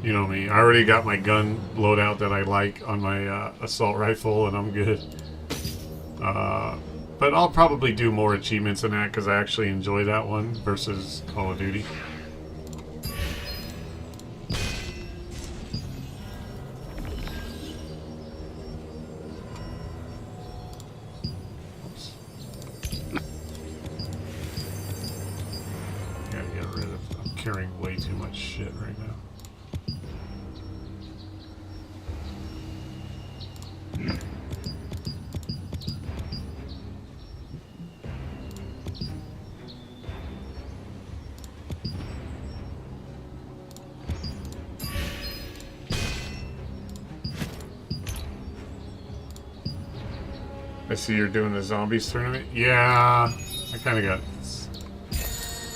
You know me. I already got my gun loadout that I like on my assault rifle, and I'm good. But I'll probably do more achievements in that because I actually enjoy that one versus Call of Duty. carrying way too much shit right now. I see you're doing the zombies tournament. Yeah, I kind of got.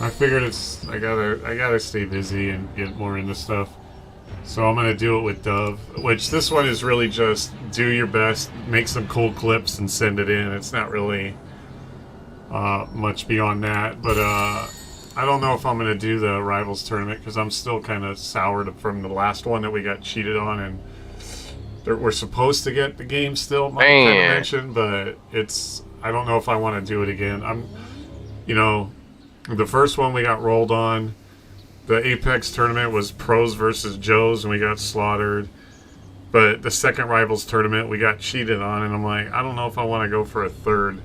I figured I gotta stay busy and get more into stuff. So I'm gonna do it with Dove, which this one is really just do your best, make some cool clips and send it in. It's not really much beyond that, but I don't know if I'm gonna do the Rivals tournament because I'm still kind of soured from the last one that we got cheated on, and we're supposed to get the game still, Mike kind of mentioned, but I don't know if I want to do it again. The first one we got rolled on. The Apex tournament was pros versus Joes, and we got slaughtered. But the second Rivals tournament, we got cheated on, and I'm like, I don't know if I want to go for a third.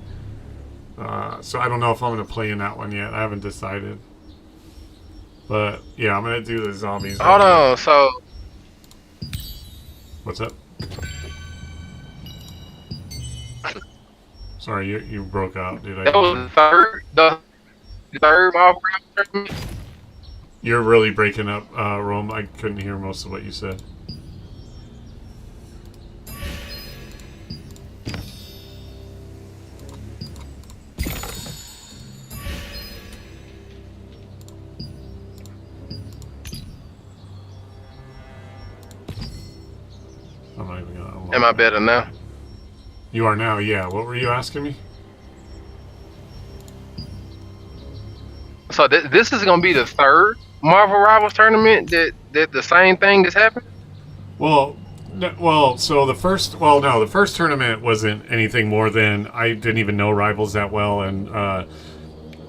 So I don't know if I'm going to play in that one yet. I haven't decided. But, yeah, I'm going to do the zombies. Hold on, so... What's up? Sorry, you broke out, dude. That was the third Marvel tournament? You're really breaking up, Rome. I couldn't hear most of what you said. I'm not even gonna. Am I better now? You are now, yeah. What were you asking me? So this is gonna be the third Marvel Rivals tournament that the same thing has happened? So the first tournament wasn't anything more than I didn't even know Rivals that well, and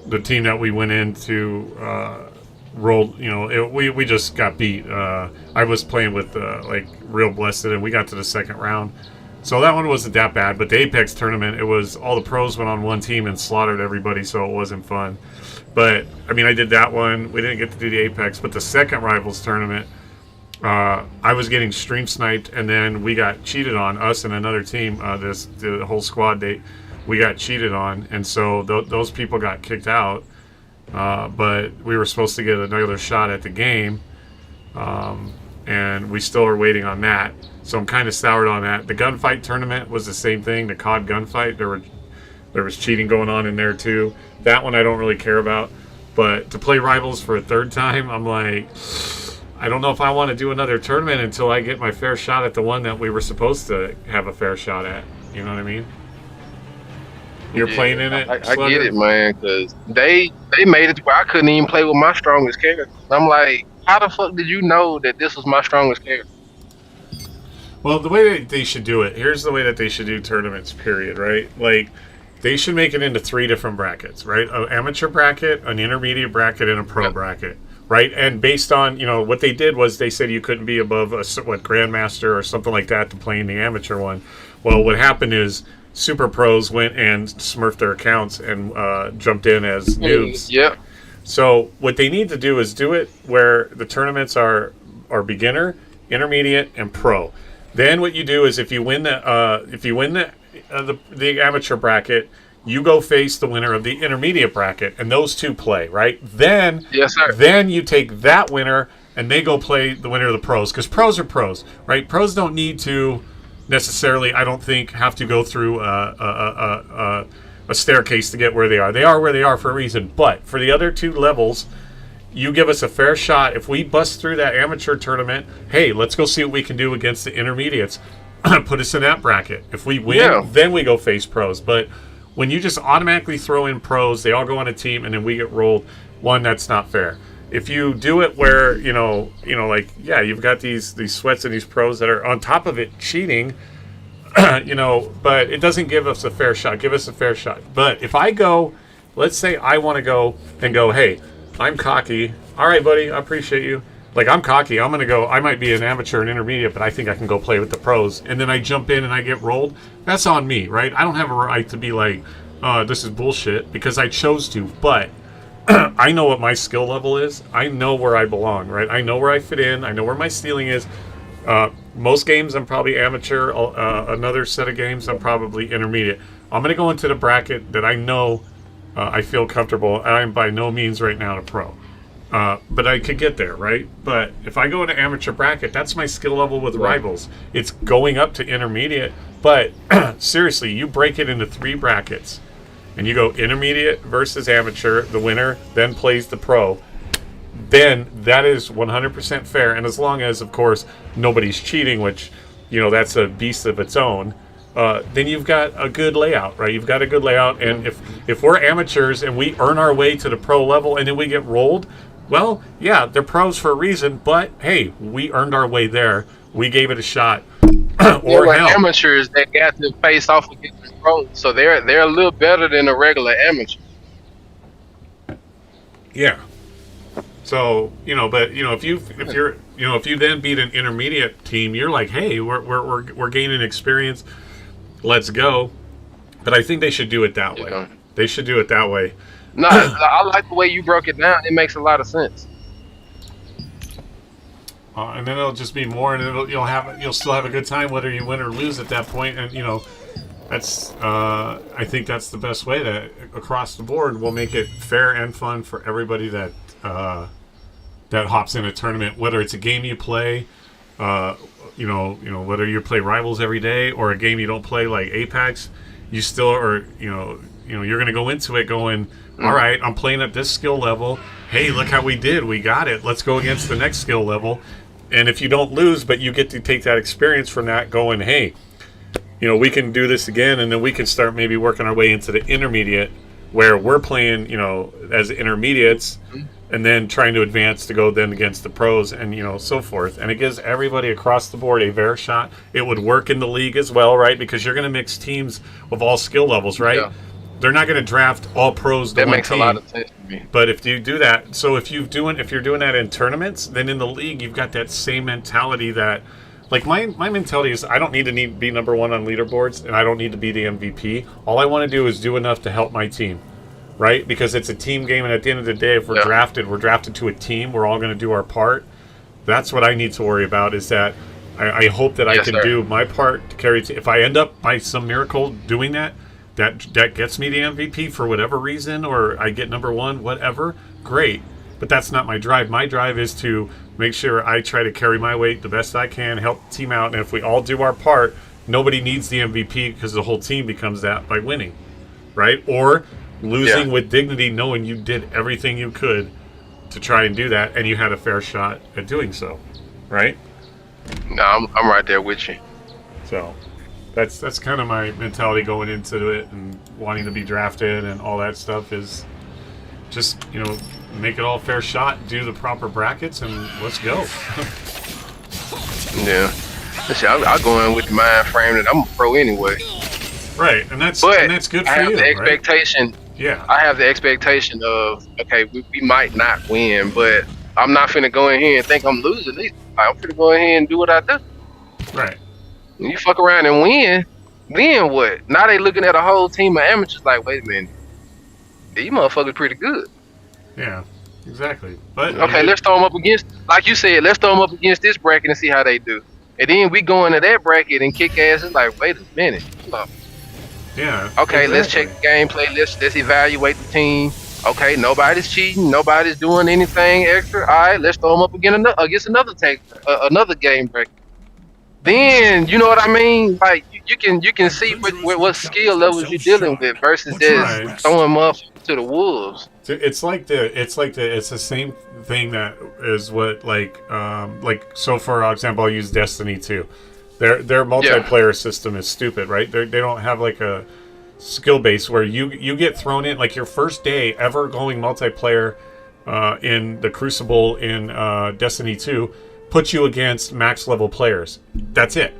the team that we went into rolled. We just got beat. I was playing with Real Blessed, and we got to the second round. So that one wasn't that bad, but the Apex tournament, it was all the pros went on one team and slaughtered everybody, so it wasn't fun. But, I mean, I did that one. We didn't get to do the Apex, but the second Rivals tournament, I was getting stream sniped, and then we got cheated on, us and another team, the whole squad date, we got cheated on, and so those people got kicked out, but we were supposed to get another shot at the game, and we still are waiting on that. So I'm kind of soured on that. The gunfight tournament was the same thing, the COD gunfight. There was cheating going on in there too. That one I don't really care about. But to play Rivals for a third time, I'm like, I don't know if I want to do another tournament until I get my fair shot at the one that we were supposed to have a fair shot at. You know what I mean? You're playing in it? I get it, man, because they made it to where I couldn't even play with my strongest character. I'm like, how the fuck did you know that this was my strongest character? Well, the way that they should do it, here's the way that they should do tournaments, period, right? Like, they should make it into 3 different brackets, right? An amateur bracket, an intermediate bracket, and a pro bracket, right? And based on, what they did was they said you couldn't be above a, Grandmaster or something like that to play in the amateur one. Well, what happened is super pros went and smurfed their accounts and jumped in as noobs. Yep. So what they need to do is do it where the tournaments are beginner, intermediate, and pro. Then what you do is if you win the amateur bracket, you go face the winner of the intermediate bracket, and those two play, right? Then, yes, sir. Then you take that winner, and they go play the winner of the pros, because pros are pros, right? Pros don't need to necessarily, I don't think, have to go through a staircase to get where they are. They are where they are for a reason. But for the other two levels, you give us a fair shot. If we bust through that amateur tournament, hey, let's go see what we can do against the intermediates. Put us in that bracket. If we win, then we go face pros. But when you just automatically throw in pros, they all go on a team, and then we get rolled, that's not fair. If you do it where, you've got these sweats and these pros that are on top of it cheating, but it doesn't give us a fair shot. Give us a fair shot. But if I go, let's say I want to go and go, hey, I'm cocky. All right, buddy, I appreciate you. Like, I'm cocky. I'm going to go. I might be an amateur and intermediate, but I think I can go play with the pros. And then I jump in and I get rolled. That's on me, right? I don't have a right to be like, this is bullshit, because I chose to. But I know what my skill level is. I know where I belong, right? I know where I fit in. I know where my ceiling is. Most games, I'm probably amateur. Another set of games, I'm probably intermediate. I'm going to go into the bracket that I know I feel comfortable. I'm by no means right now a pro. But I could get there, right? But if I go into amateur bracket, that's my skill level with rivals. It's going up to intermediate. But seriously, you break it into 3 brackets. And you go intermediate versus amateur. The winner then plays the pro. Then that is 100% fair. And as long as, of course, nobody's cheating, which, that's a beast of its own, then you've got a good layout, right? You've got a good layout. And if we're amateurs and we earn our way to the pro level and then we get rolled, well, yeah, they're pros for a reason. But, hey, we earned our way there. We gave it a shot. Or amateurs that got to face off against the pros, so they're a little better than a regular amateur. Yeah. So if you then beat an intermediate team, you're like, hey, we're gaining experience. Let's go. But I think they should do it that way. They should do it that way. No, I like the way you broke it down. It makes a lot of sense. And then it'll just be more, and you'll still have a good time whether you win or lose at that point. And that's I think that's the best way that across the board will make it fair and fun for everybody that hops in a tournament. Whether it's a game you play, whether you play Rivals every day or a game you don't play like Apex, you still are you're going to go into it going, all right, I'm playing at this skill level. Hey, look how we did. We got it. Let's go against the next skill level. And if you don't lose, but you get to take that experience from that going, hey, we can do this again, and then we can start maybe working our way into the intermediate where we're playing, as intermediates and then trying to advance to go then against the pros and, so forth. And it gives everybody across the board a fair shot. It would work in the league as well, right? Because you're going to mix teams of all skill levels, right? Yeah. They're not going to draft all pros to one team. That makes a lot of sense to me. But if you do that, so if you're doing that in tournaments, then in the league you've got that same mentality that, like my mentality is I don't need to be number one on leaderboards and I don't need to be the MVP. All I want to do is do enough to help my team, right? Because it's a team game, and at the end of the day, if we're drafted to a team. We're all going to do our part. That's what I need to worry about. Is that I hope that I can do my part to carry. If I end up by some miracle doing that. That gets me the MVP for whatever reason, or I get number one, whatever, great. But that's not my drive. My drive is to make sure I try to carry my weight the best I can, help the team out, and if we all do our part, nobody needs the MVP because the whole team becomes that by winning, right? Or losing with dignity, knowing you did everything you could to try and do that, and you had a fair shot at doing so, right? No, I'm right there with you. So... That's kind of my mentality going into it, and wanting to be drafted and all that stuff is just, make it all fair shot, do the proper brackets, and let's go. Yeah. Listen, I'll go in with the mind frame that I'm a pro anyway. Right, and that's good for you. I have the expectation. Right? Yeah. I have the expectation of, okay, we might not win, but I'm not finna go in here and think I'm losing. I'm finna go in here and do what I do. Right. When you fuck around and win, then what? Now they looking at a whole team of amateurs like, wait a minute, you motherfuckers pretty good. Yeah, exactly. But okay, let's throw them up against, like you said, let's throw them up against this bracket and see how they do. And then we go into that bracket and kick ass. It's like, wait a minute. Yeah. Okay, exactly. Let's check the gameplay. Let's evaluate the team. Okay, nobody's cheating. Nobody's doing anything extra. All right, let's throw them up against another game bracket. Then you know what I mean? Like you can see what skill levels you're dealing with versus just throwing them up to the wolves. It's the same thing that is what like so for example, I'll use Destiny 2. Their multiplayer system is stupid, right? They don't have like a skill base where you get thrown in like your first day ever going multiplayer in the Crucible in Destiny 2. Put you against max level players. That's it,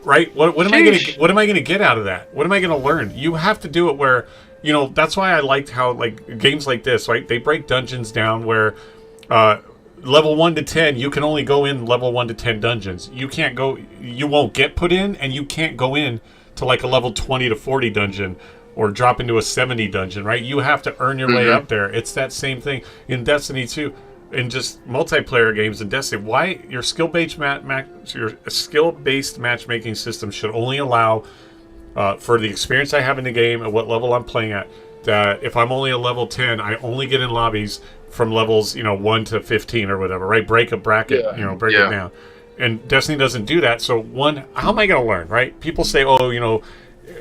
right? What am I gonna get out of that? What am I gonna learn? You have to do it where that's why I liked how like games like this, right? They break dungeons down where level 1 to 10 you can only go in level 1 to 10 dungeons. You won't get put in, and you can't go in to like a level 20 to 40 dungeon or drop into a 70 dungeon, right? You have to earn your way up there. It's that same thing in Destiny 2. In just multiplayer games in Destiny, why your skill-based matchmaking system should only allow for the experience I have in the game and what level I'm playing at. That if I'm only a level 10, I only get in lobbies from levels 1 to 15 or whatever, right? Break a bracket, break it down. And Destiny doesn't do that. So one, how am I going to learn, right? People say,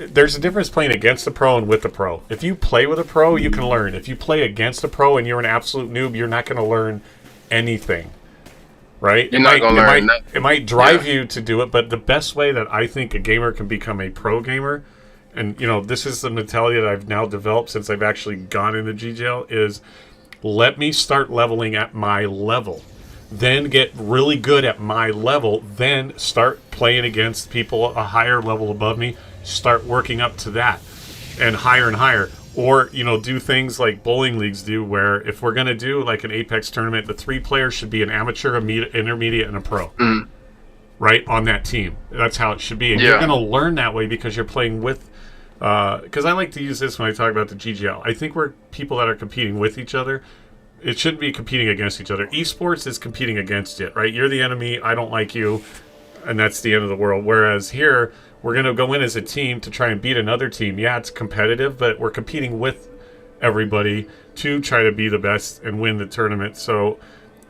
there's a difference playing against the pro and with the pro. If you play with a pro, you can learn. If you play against a pro and you're an absolute noob, you're not going to learn anything, right? You're not going to learn nothing. It might drive you to do it, but the best way that I think a gamer can become a pro gamer, and this is the mentality that I've now developed since I've actually gone into GGL, is let me start leveling at my level. Then get really good at my level, then start playing against people a higher level above me, start working up to that and higher. Or, do things like bowling leagues do, where if we're going to do like an Apex tournament, the 3 players should be an amateur, intermediate, and a pro. Right? On that team. That's how it should be. And you're going to learn that way because you're playing with... Because I like to use this when I talk about the GGL. I think we're people that are competing with each other. It shouldn't be competing against each other. Esports is competing against it, right? You're the enemy, I don't like you, and that's the end of the world. Whereas here, we're going to go in as a team to try and beat another team. Yeah, it's competitive, but we're competing with everybody to try to be the best and win the tournament. So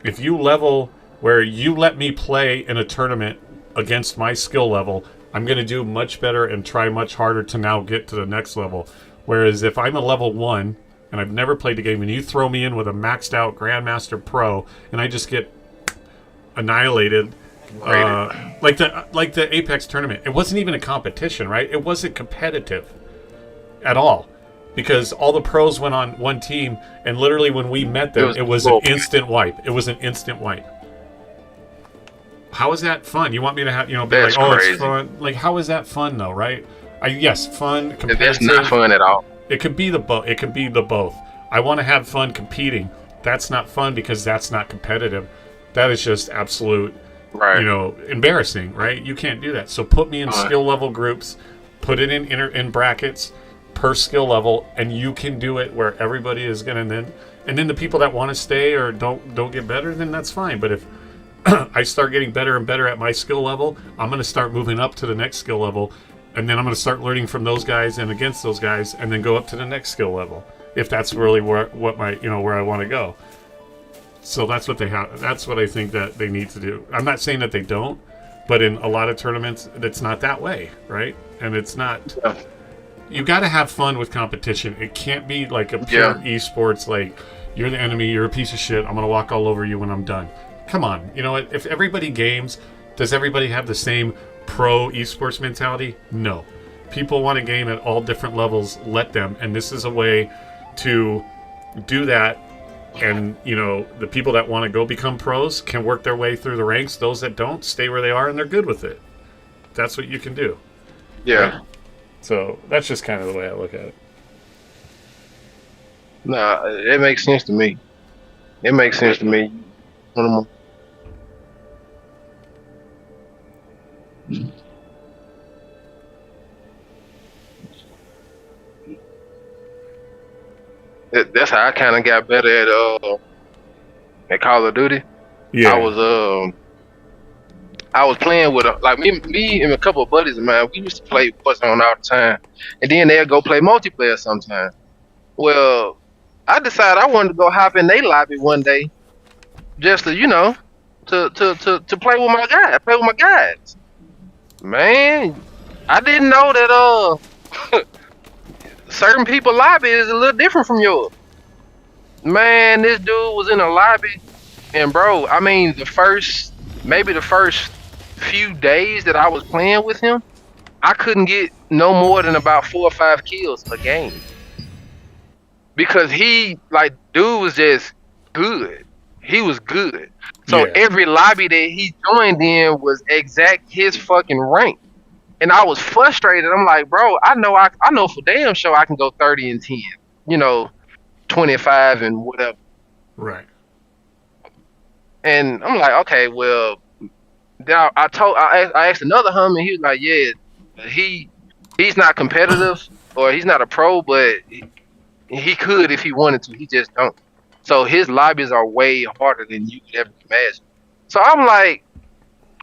if you level where you let me play in a tournament against my skill level, I'm going to do much better and try much harder to now get to the next level. Whereas if I'm a level 1... and I've never played the game, and you throw me in with a maxed out Grandmaster Pro, and I just get annihilated, like the Apex tournament. It wasn't even a competition, right? It wasn't competitive at all, because all the pros went on one team, and literally when we met them, it was an instant wipe. It was an instant wipe. How is that fun? You want me to have, be That's like, crazy. It's fun? Like, how is that fun though, right? Yes, fun, competitive. That's not fun at all. It could be the both. It could be the both. I want to have fun competing. That's not fun because that's not competitive. That is just absolute, embarrassing, right? You can't do that. So put me in skill level groups, put it in brackets per skill level, and you can do it where everybody is going to and then the people that want to stay or don't get better, then that's fine. But if I start getting better and better at my skill level, I'm going to start moving up to the next skill level. And then I'm going to start learning from those guys and against those guys, and then go up to the next skill level, if that's really where I want to go. So that's what they have. That's what I think that they need to do. I'm not saying that they don't, but in a lot of tournaments, it's not that way, right? And it's not. You got to have fun with competition. It can't be like a pure esports. Like you're the enemy, you're a piece of shit. I'm going to walk all over you when I'm done. Come on, if everybody games, does everybody have the same pro esports mentality? No. People want to game at all different levels. Let them. And this is a way to do that. And, the people that want to go become pros can work their way through the ranks. Those that don't, stay where they are and they're good with it. That's what you can do. Yeah. Right? So that's just kind of the way I look at it. Nah, it makes sense to me. It makes sense to me. That's how I kind of got better at Call of Duty. Yeah. I was playing with me and a couple of buddies of mine. We used to play Warzone all the time, and then they'd go play multiplayer sometime. Well, I decided I wanted to go hop in their lobby one day, just to to play with my guys. Man, I didn't know that certain people lobby is a little different from yours. Man, this dude was in a lobby, and bro, I mean the first few days that I was playing with him, I couldn't get no more than about 4 or 5 kills a game. Because dude was just good. He was good. So every lobby that he joined in was exact his fucking rank. And I was frustrated. I'm like, bro, I know for damn sure I can go 30 and 10. 25 and whatever. Right. And I'm like, okay, well, then I asked another homie, he was like, yeah, he's not competitive, or he's not a pro, but he could if he wanted to. He just don't. So his lobbies are way harder than you could ever imagine. So I'm like,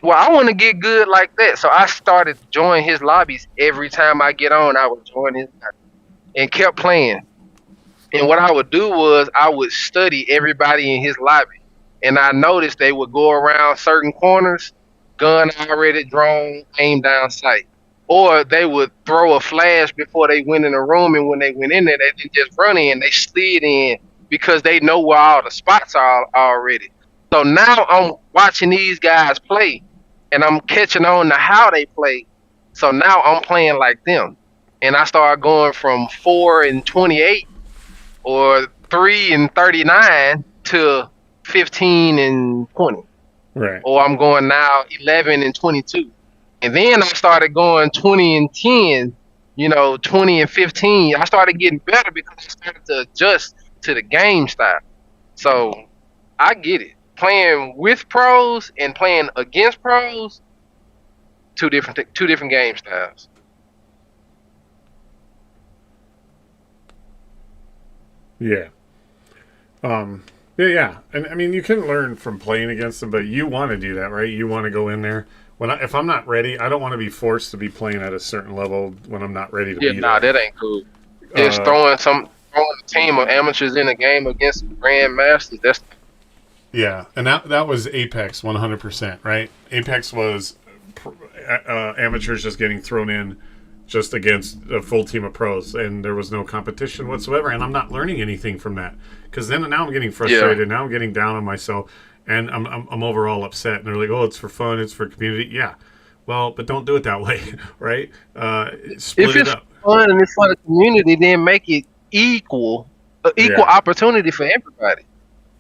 well, I want to get good like that. So I started joining his lobbies every time I get on. I would join his lobby and kept playing. And what I would do was I would study everybody in his lobby, and I noticed they would go around certain corners, gun already drawn, aim down sight, or they would throw a flash before they went in the room, and when they went in there, they didn't just run in, they slid in because they know where all the spots are already. So now I'm watching these guys play, and I'm catching on to how they play. So now I'm playing like them, and I started going from 4 and 28 or 3 and 39 to 15 and 20. Right. Or I'm going now 11 and 22. And then I started going 20 and 10, 20 and 15. I started getting better because I started to adjust to the game style. So I get it. Playing with pros and playing against pros, two different game styles. Yeah. Yeah. And I mean, you can learn from playing against them, but you want to do that, right? You want to go in there. If I'm not ready, I don't want to be forced to be playing at a certain level when I'm not ready to be there. That ain't cool. Just throwing a team of amateurs in a game against grandmasters. That's yeah, and that was Apex 100%, right? Apex was amateurs just getting thrown in just against a full team of pros, and there was no competition whatsoever. And I'm not learning anything from that because then now I'm getting frustrated. Yeah. Now I'm getting down on myself, and I'm overall upset. And they're like, "Oh, it's for fun. It's for community." Yeah, well, but don't do it that way, right? Split it up. Fun and it's for the community, then make it equal opportunity for everybody.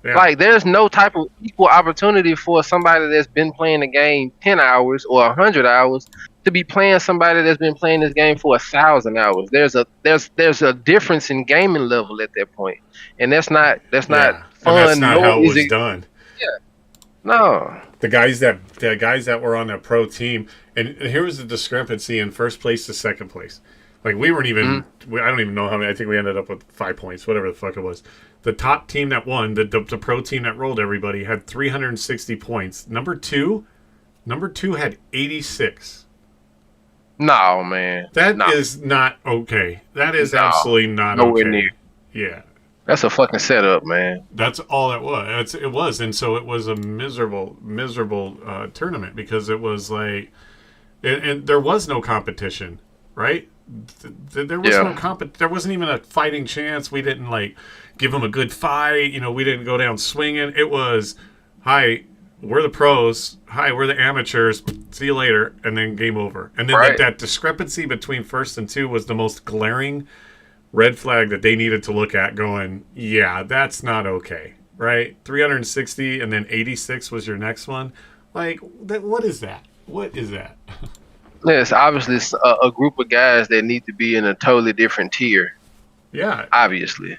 Yeah. Like, there's no type of equal opportunity for somebody that's been playing the game 10 hours or 100 hours to be playing somebody that's been playing this game for 1,000 hours. There's a difference in gaming level at that point, and that's not fun. And that's not how it was done. Yeah, no. The guys that were on a pro team, and here was the discrepancy in first place to second place. Like, we weren't even. I don't even know how many. I think we ended up with 5 points, whatever the fuck it was. The top team that won, the pro team that rolled everybody, had 360 points. Number two had 86. No, man. That is not okay. That is absolutely not okay. Nowhere near. Yeah. That's a fucking setup, man. That's all it was. It was, and so it was a miserable tournament because it was like, and there was no competition, right? There was no there wasn't even a fighting chance. We didn't give them a good fight. We didn't go down swinging. It was, hi, we're the pros. Hi, we're the amateurs. See you later, and then game over. And then that discrepancy between first and two was the most glaring red flag that they needed to look at. Going, yeah, that's not okay, right? 360 and then 86 was your next one. Like, what is that? What is that? Yes, obviously it's a group of guys that need to be in a totally different tier. Yeah, obviously,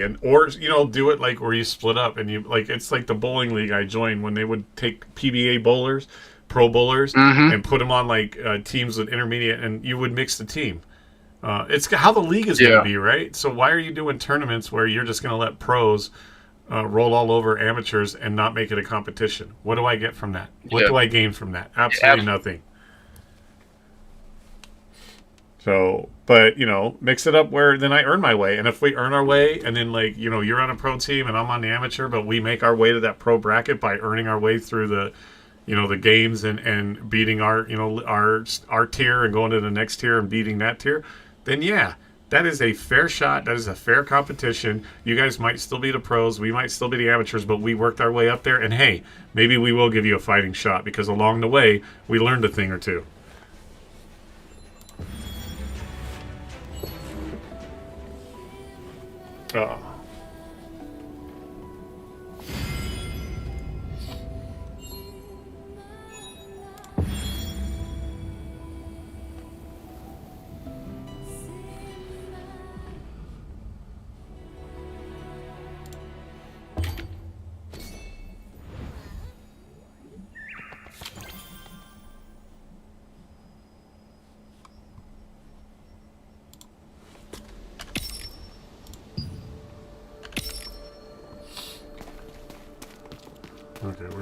and or do it like where you split up and you it's like the bowling league I joined when they would take PBA bowlers, pro bowlers, and put them on teams with intermediate, and you would mix the team. It's how the league is going to be, right? So why are you doing tournaments where you're just going to let pros roll all over amateurs and not make it a competition? What do I get from that? What do I gain from that? Absolutely nothing. So, but, mix it up where then I earn my way. And if we earn our way and then you're on a pro team and I'm on the amateur, but we make our way to that pro bracket by earning our way through the, the games and beating our tier and going to the next tier and beating that tier, then that is a fair shot. That is a fair competition. You guys might still be the pros. We might still be the amateurs, but we worked our way up there. And hey, maybe we will give you a fighting shot because along the way we learned a thing or two. Oh.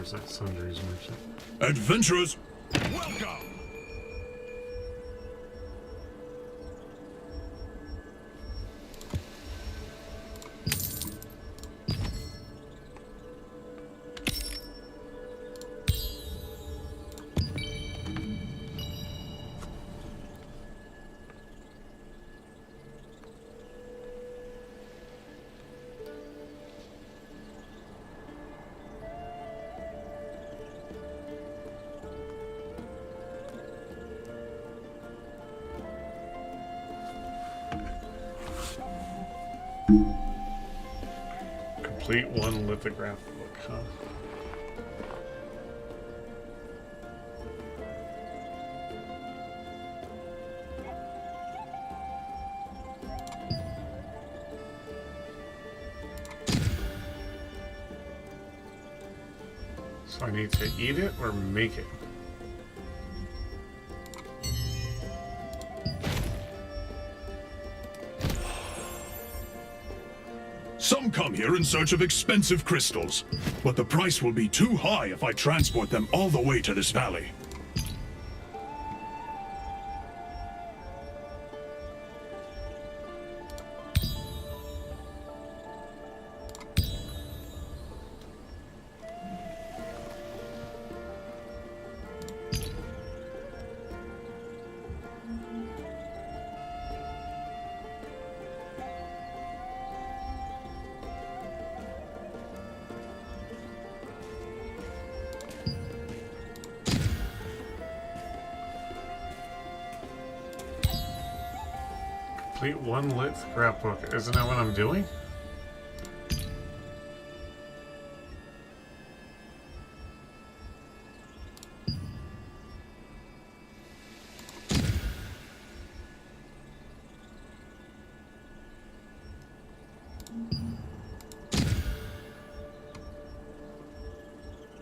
Where's that sundries merchant? Adventurers, welcome! Complete one lithograph book, huh? So I need to eat it or make it? Some come here in search of expensive crystals, but the price will be too high if I transport them all the way to this valley. Complete one lithograph book. Isn't that what I'm doing?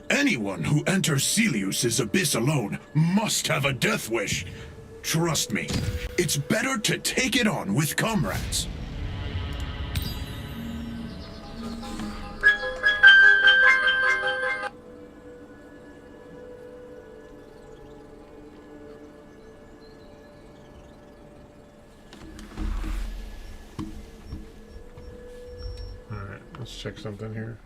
Anyone who enters Celius's abyss alone must have a death wish. Trust me, it's better to take it on with comrades. Alright, let's check something here.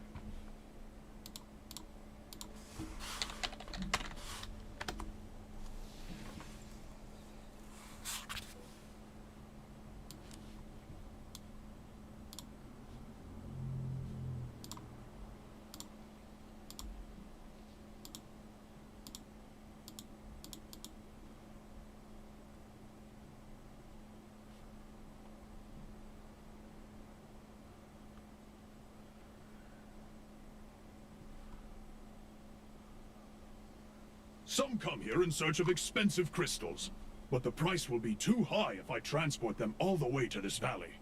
Some come here in search of expensive crystals, but the price will be too high if I transport them all the way to this valley.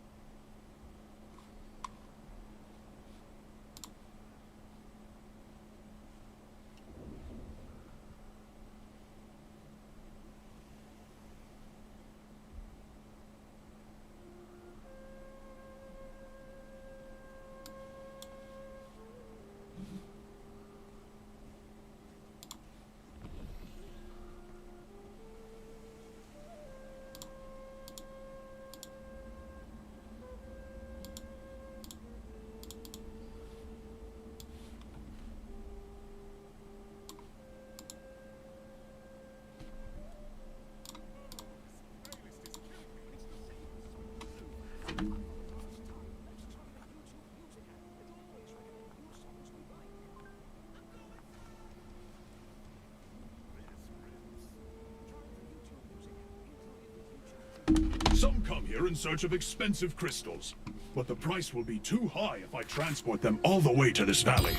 Some come here in search of expensive crystals, but the price will be too high if I transport them all the way to this valley.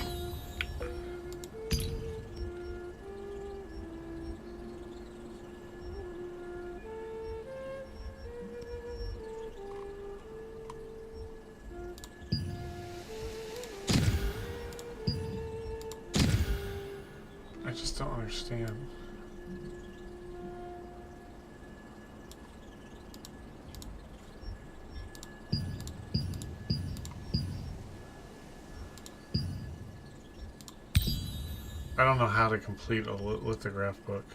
I just don't understand. I don't know how to complete a lithograph book.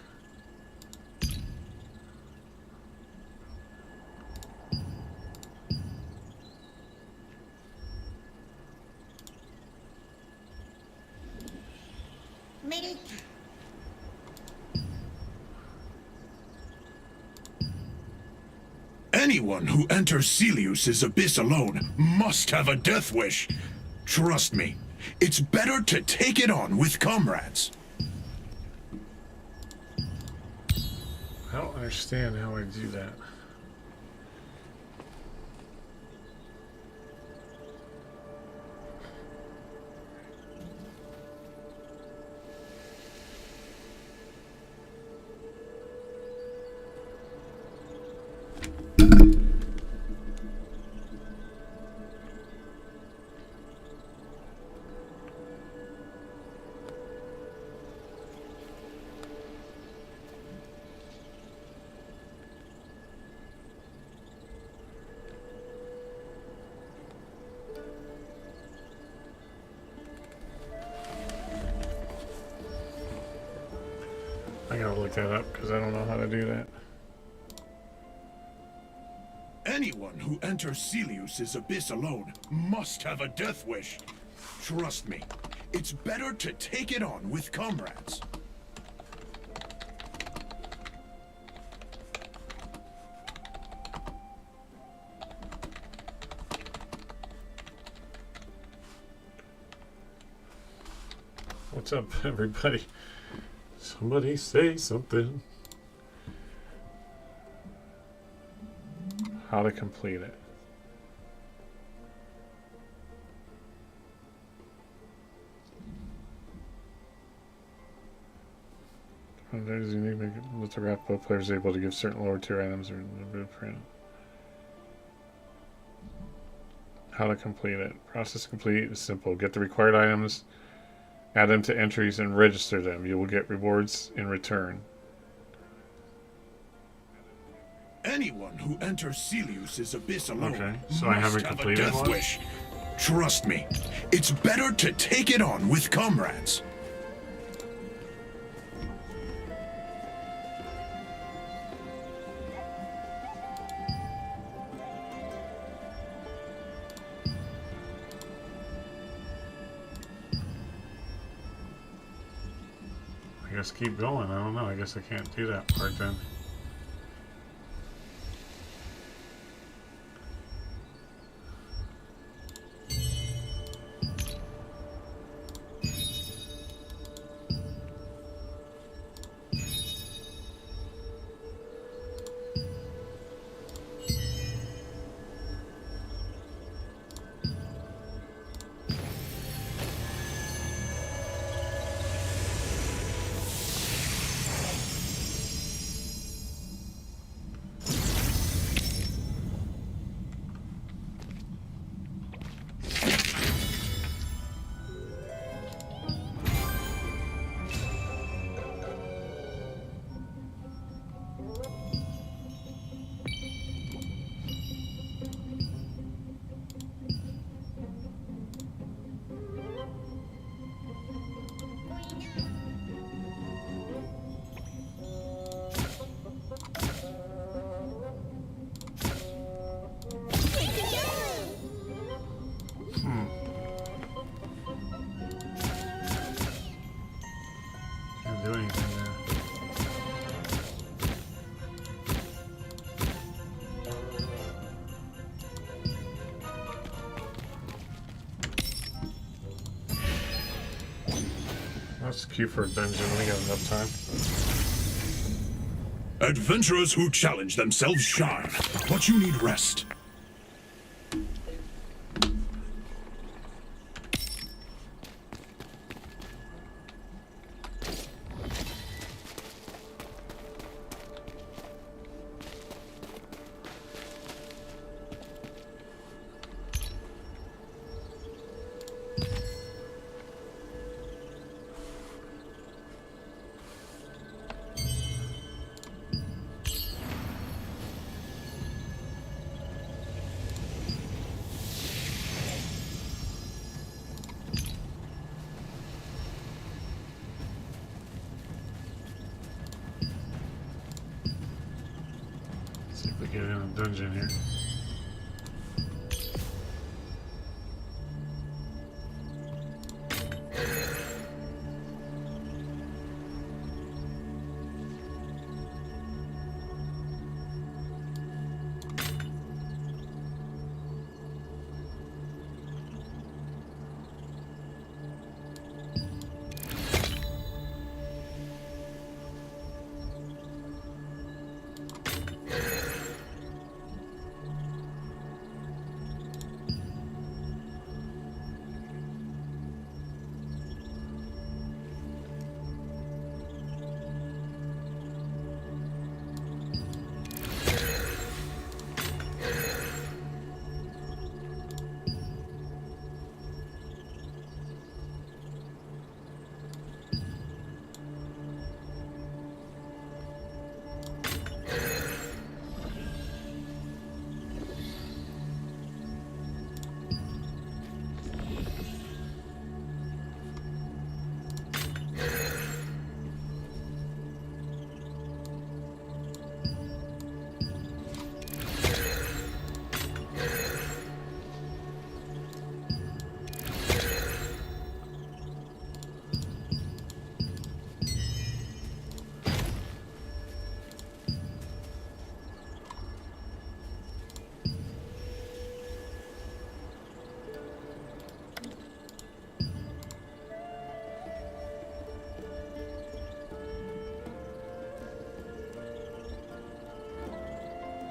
Anyone who enters Celius's abyss alone must have a death wish. Trust me, it's better to take it on with comrades. I don't understand how I do that. I gotta look that up because I don't know how to do that. Anyone who enters Celius's abyss alone must have a death wish. Trust me, it's better to take it on with comrades. What's up, everybody? Somebody say something. How to complete it. There's unique lithograph. Both players able to give certain lower tier items or print. How to complete it. Process complete is simple. Get the required items, add them to entries, and register them. You will get rewards in return. Anyone who enters Celius's abyss alone Okay, so I haven't must have a completed death one? wish. Trust me, it's better to take it on with comrades. I guess keep going. I don't know. I guess I can't do that part then. Can't do anything there. Let's queue for a dungeon. We got enough time. Adventurers who challenge themselves shine, but you need rest. to get in a dungeon here.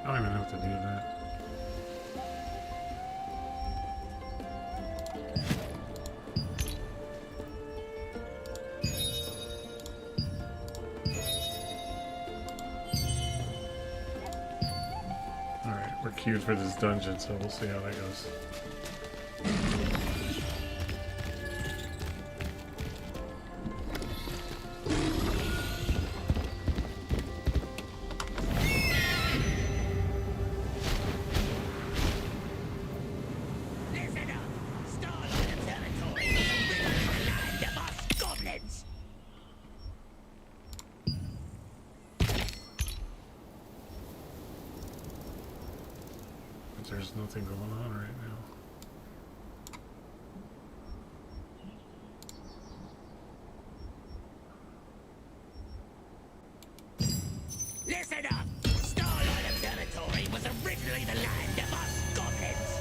I don't even know what to do with that. Alright, we're queued for this dungeon, so we'll see how that goes. There's nothing going on right now. Listen up! Starlight Observatory was originally the land of us goblins!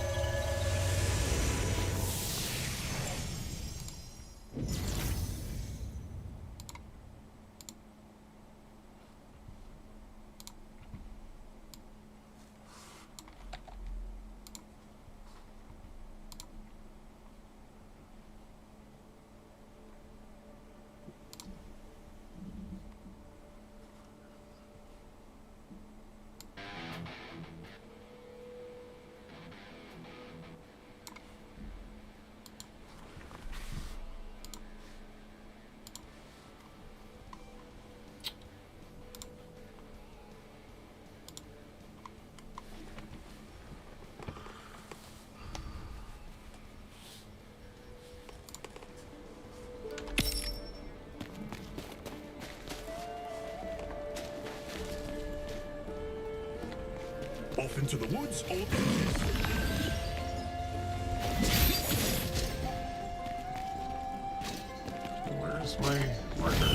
Off into the woods, all Where's my marker?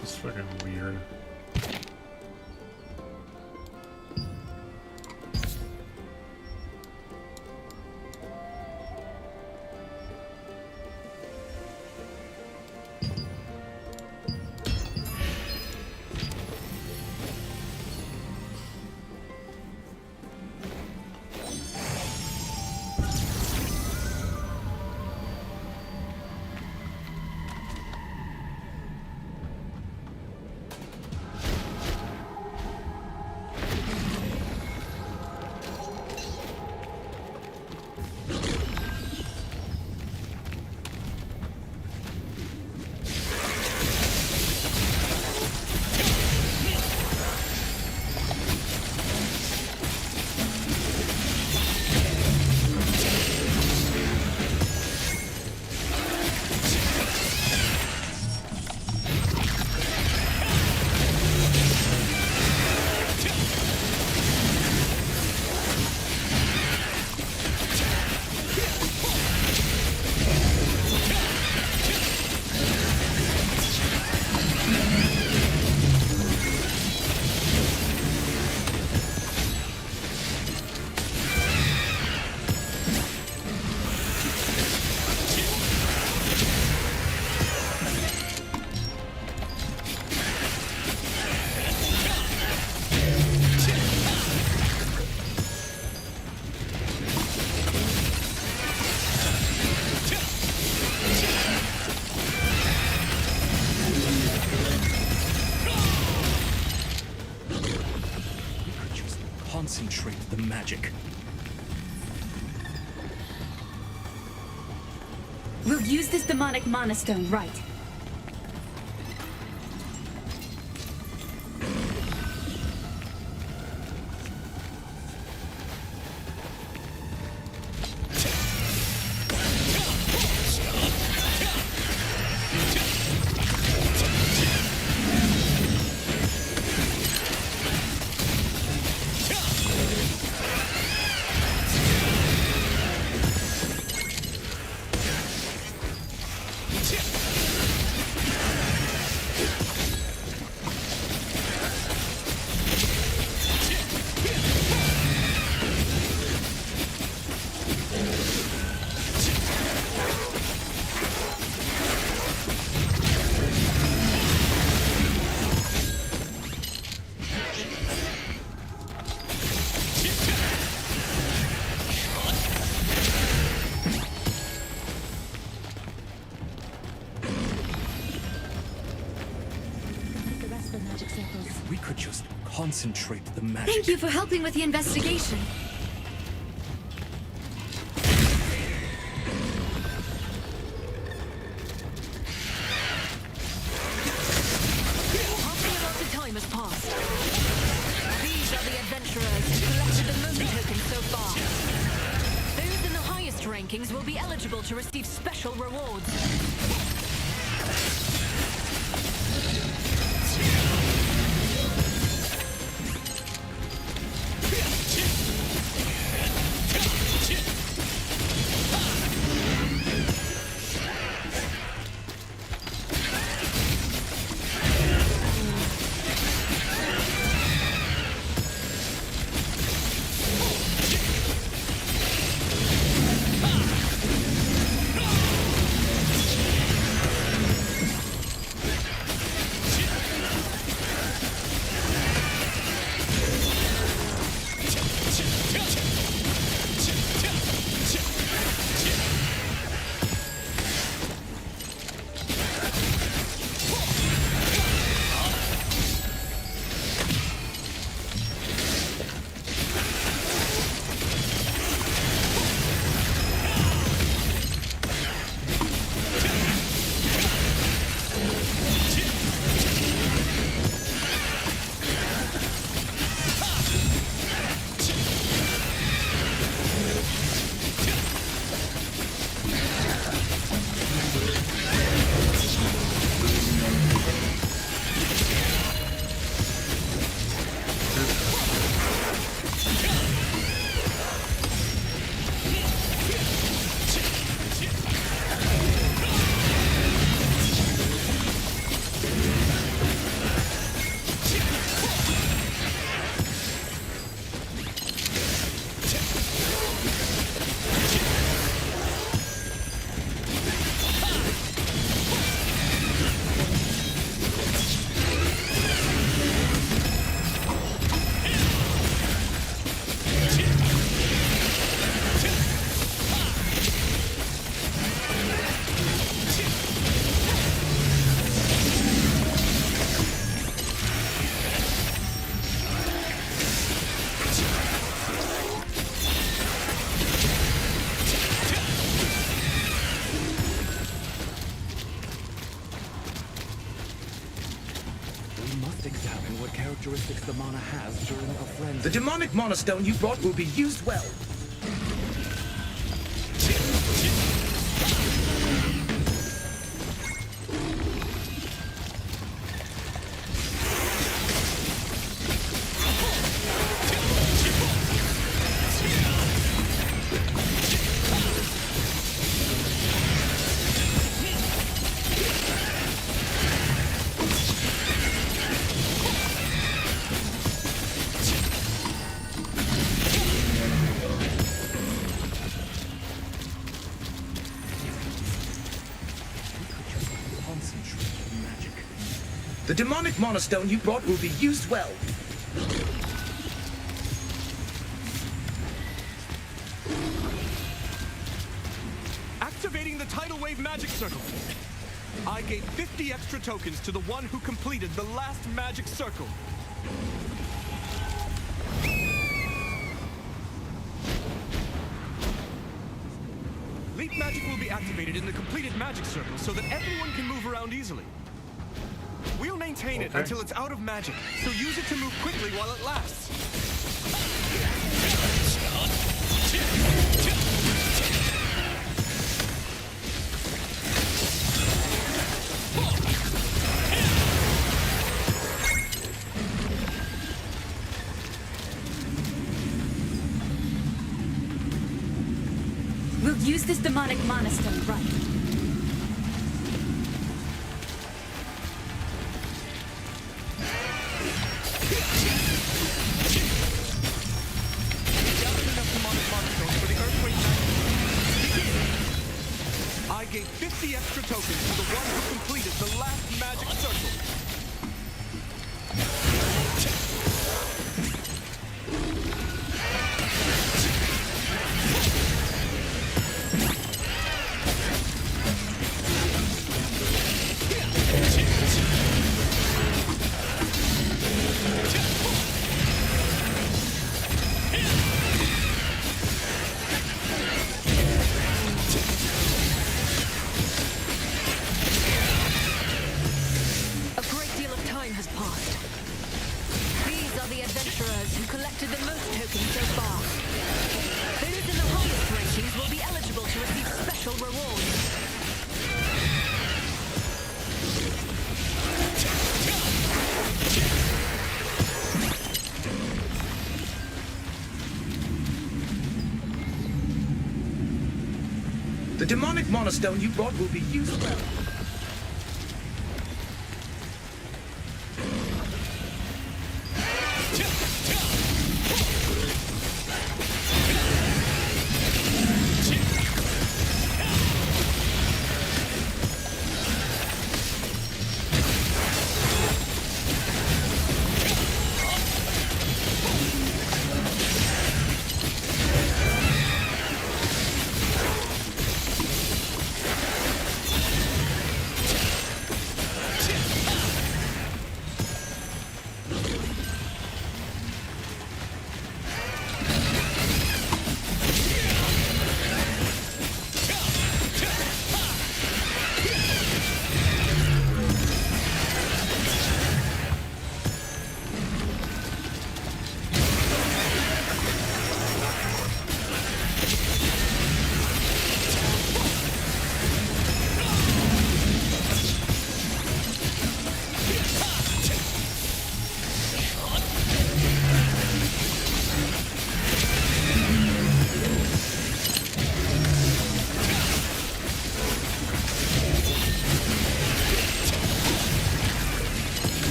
It's fucking weird. concentrate the magic. We'll use this demonic mana stone right. If we could just concentrate the magic. Thank you for helping with the investigation. Hardly a lot of time has passed. These are the adventurers who collected the moment tokens so far. Those in the highest rankings will be eligible to receive special rewards. Examine what characteristics the mana has during a frenzy. The demonic mana stone you brought will be used well. The demonic mana stone you brought will be used well. Activating the tidal wave magic circle. I gave 50 extra tokens to the one who completed the last magic circle. Black magic will be activated in the completed magic circle so that everyone can move around easily. We'll maintain it Okay. until it's out of magic, so use it to move quickly while it lasts. We'll use this demonic monostone right. Gathered enough demonic monostones for the earthquake magic. I gave 50 extra tokens to the one who completed the last magic circle. A great deal of time has passed. These are the adventurers who collected the most tokens so far. Those in the highest rankings will be eligible to receive special rewards. The demonic monostone you brought will be used well.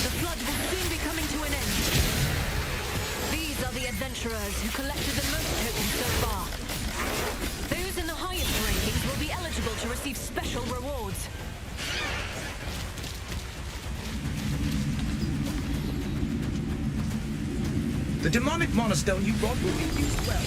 The flood will soon be coming to an end. These are the adventurers who collected the most tokens so far. Those in the highest rankings will be eligible to receive special rewards. The demonic monostone you brought will be used well.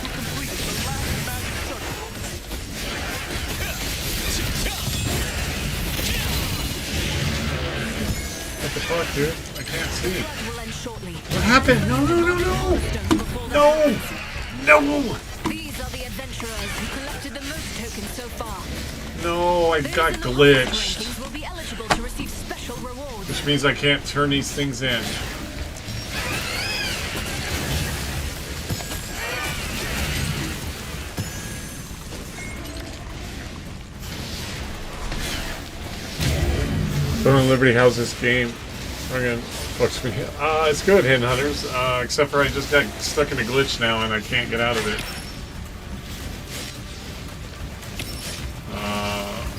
we completed the last magic circle. What the fuck, dude? I can't see. Flood will end shortly. What happened? No, no, no, no! No! No! These are the adventurers who collected the most tokens so far. No, I Those got in the highest glitched. rankings will be eligible to receive special rewards. Which means I can't turn these things in. Throwing Liberty, how's this game? Fucking fucks me. It's good, Hidden Hunters. Except for I just got stuck in a glitch now and I can't get out of it.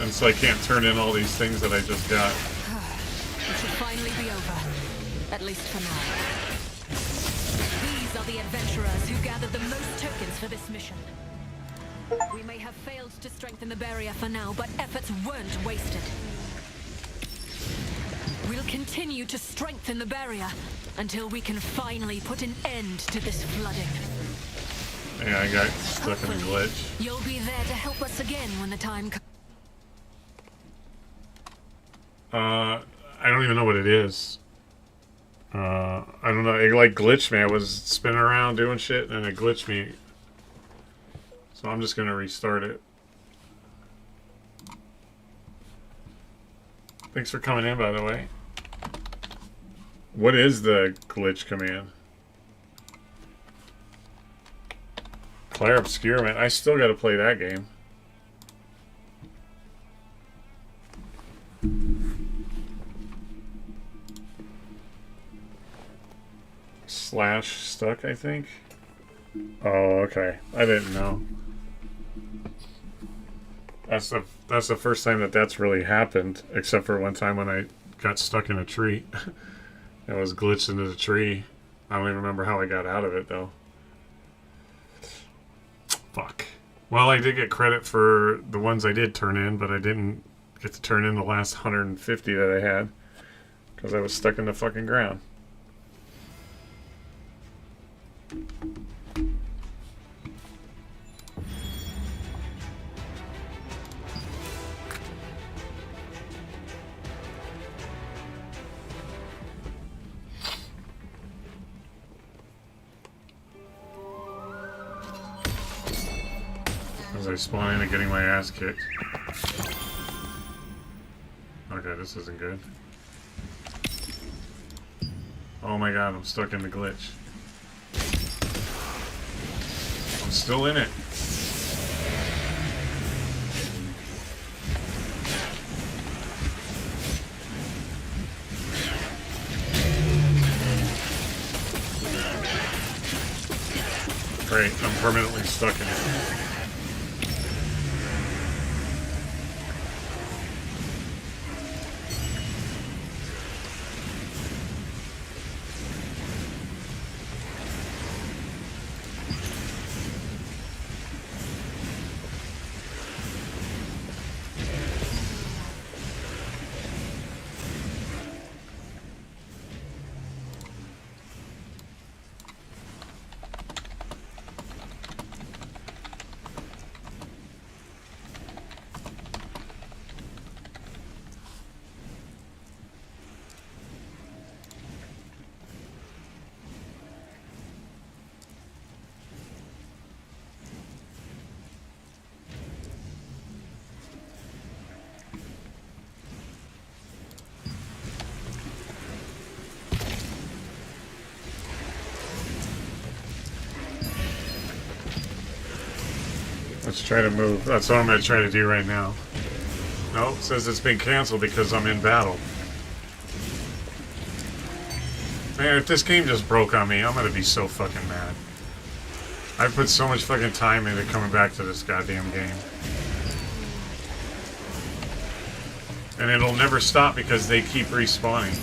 And so I can't turn in all these things that I just got. It should finally be over. At least for now. These are the adventurers who gathered the most tokens for this mission. We may have failed to strengthen the barrier for now, but efforts weren't wasted. We'll continue to strengthen the barrier until we can finally put an end to this flooding. Yeah, I got stuck in a glitch. You'll be there to help us again when the time comes. I don't even know what it is. I don't know. It like glitched me. I was spinning around doing shit and it glitched me. So I'm just gonna restart it. Thanks for coming in, by the way. What is the glitch command? Claire Obscurement. I still gotta play that game. Slash stuck, I think. Oh, okay. I didn't know. That's the first time that's really happened, except for one time when I got stuck in a tree. I was glitched into the tree. I don't even remember how I got out of it, though. Fuck. Well, I did get credit for the ones I did turn in, but I didn't get to turn in the last 150 that I had, because I was stuck in the fucking ground. As I spawn in and getting my ass kicked. Okay, this isn't good. Oh my god, I'm stuck in the glitch. I'm still in it. Great, I'm permanently stuck in it. Let's try to move. That's what I'm going to try to do right now. Nope, it says it's been canceled because I'm in battle. Man, if this game just broke on me, I'm going to be so fucking mad. I put so much fucking time into coming back to this goddamn game. And it'll never stop because they keep respawning.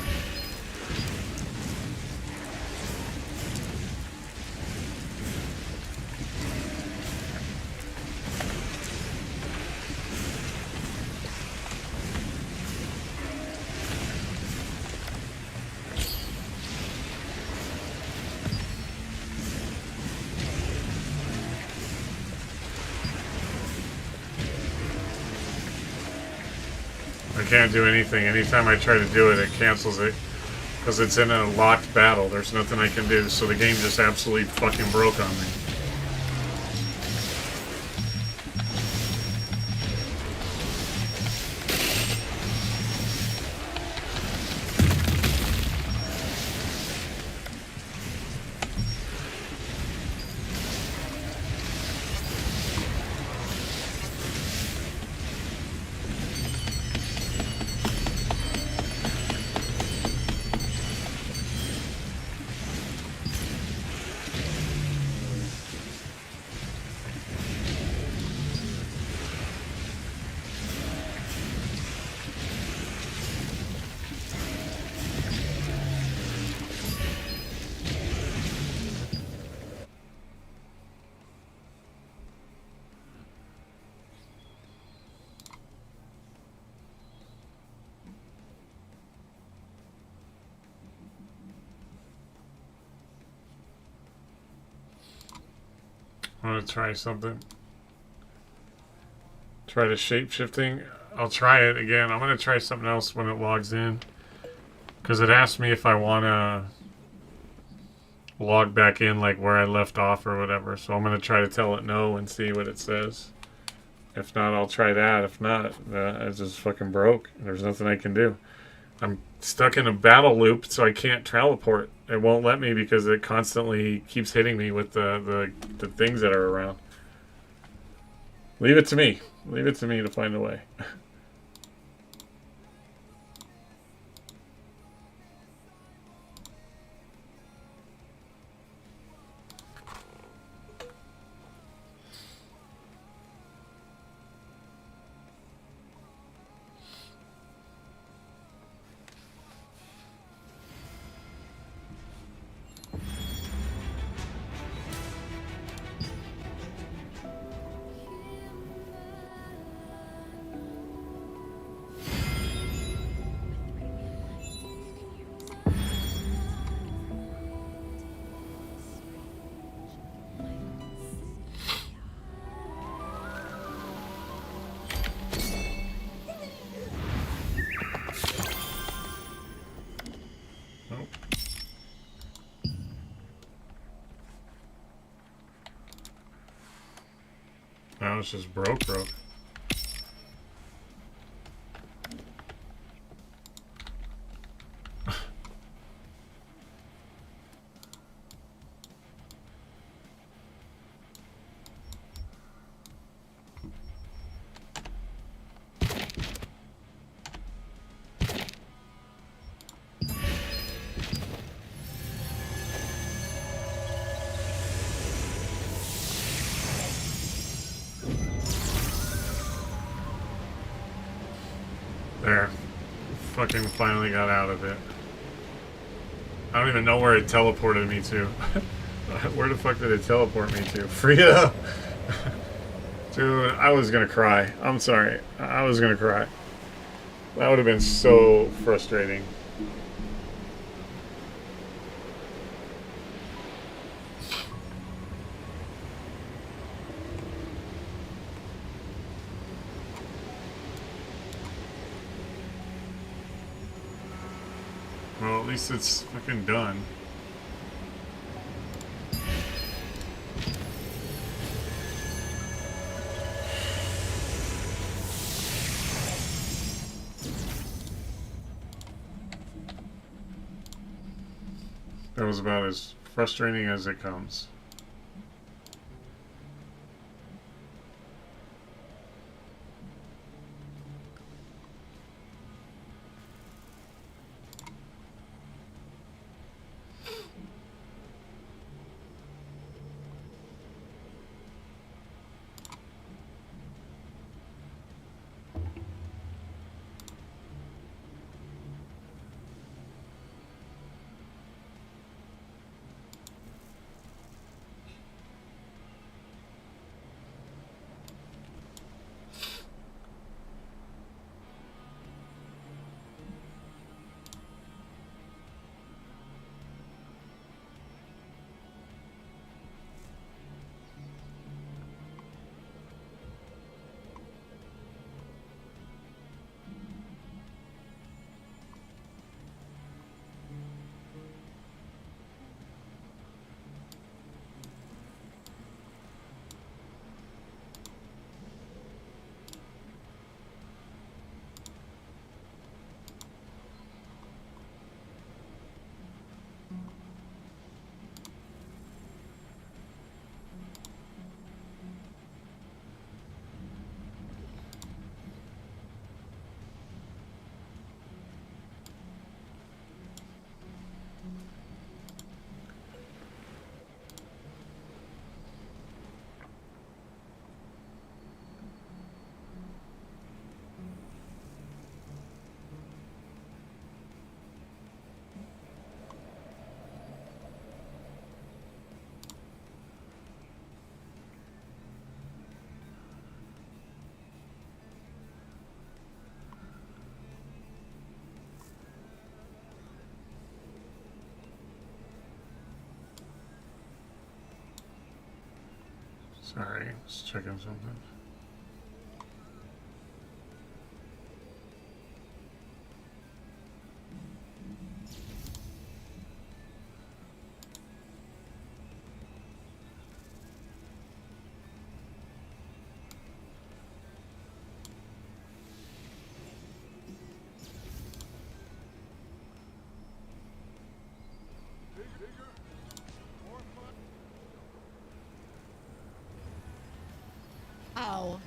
can't do anything. Anytime I try to do it, it cancels it. Because it's in a locked battle. There's nothing I can do. So the game just absolutely fucking broke on me. I'm gonna try something. Try the shape shifting. I'll try it again. I'm gonna try something else when it logs in. Because it asked me if I wanna log back in like where I left off or whatever. So I'm gonna try to tell it no and see what it says. If not, I'll try that. If not, it's just fucking broke. There's nothing I can do. I'm stuck in a battle loop, so I can't teleport. It won't let me because it constantly keeps hitting me with the things that are around. Leave it to me. Leave it to me to find a way. Now it's just broke. There. Fucking finally got out of it. I don't even know where it teleported me to. Where the fuck did it teleport me to? Frida! Dude, I was gonna cry. I'm sorry. I was gonna cry. That would have been so frustrating. Well, at least it's fucking done. That was about as frustrating as it comes. Sorry, just checking something. Oh.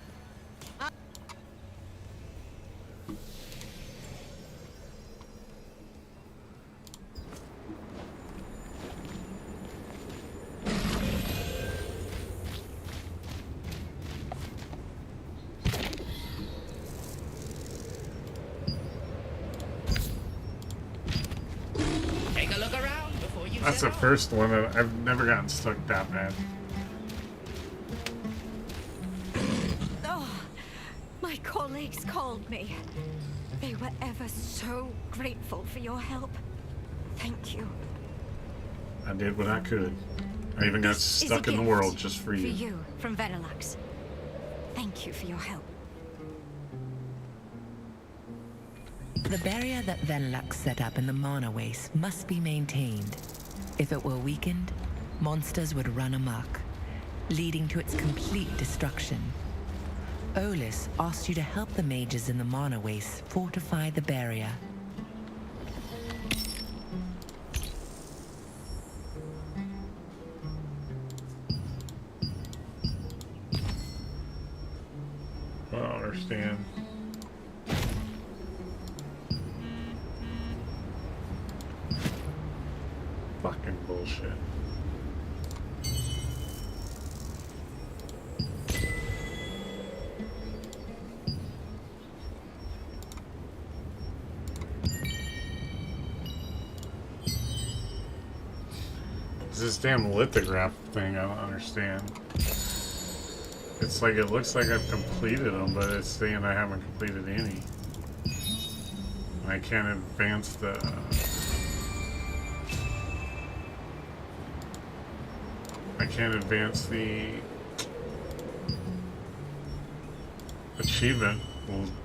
Take a look around before you. That's the first one that I've never gotten stuck that bad. My colleagues called me. They were ever so grateful for your help. Thank you. I did what I could. I even got This is stuck a in the gift world just for you. For you, from Venelax. Thank you for your help. The barrier that Venelax set up in the mana waste must be maintained. If it were weakened, monsters would run amok, leading to its complete destruction. Olis asked you to help the mages in the mana waste fortify the barrier. I don't understand. Fucking bullshit. This damn lithograph thing, I don't understand. It's like, it looks like I've completed them, but it's saying I haven't completed any. And I can't advance the... I can't advance the achievement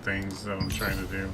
things that I'm trying to do.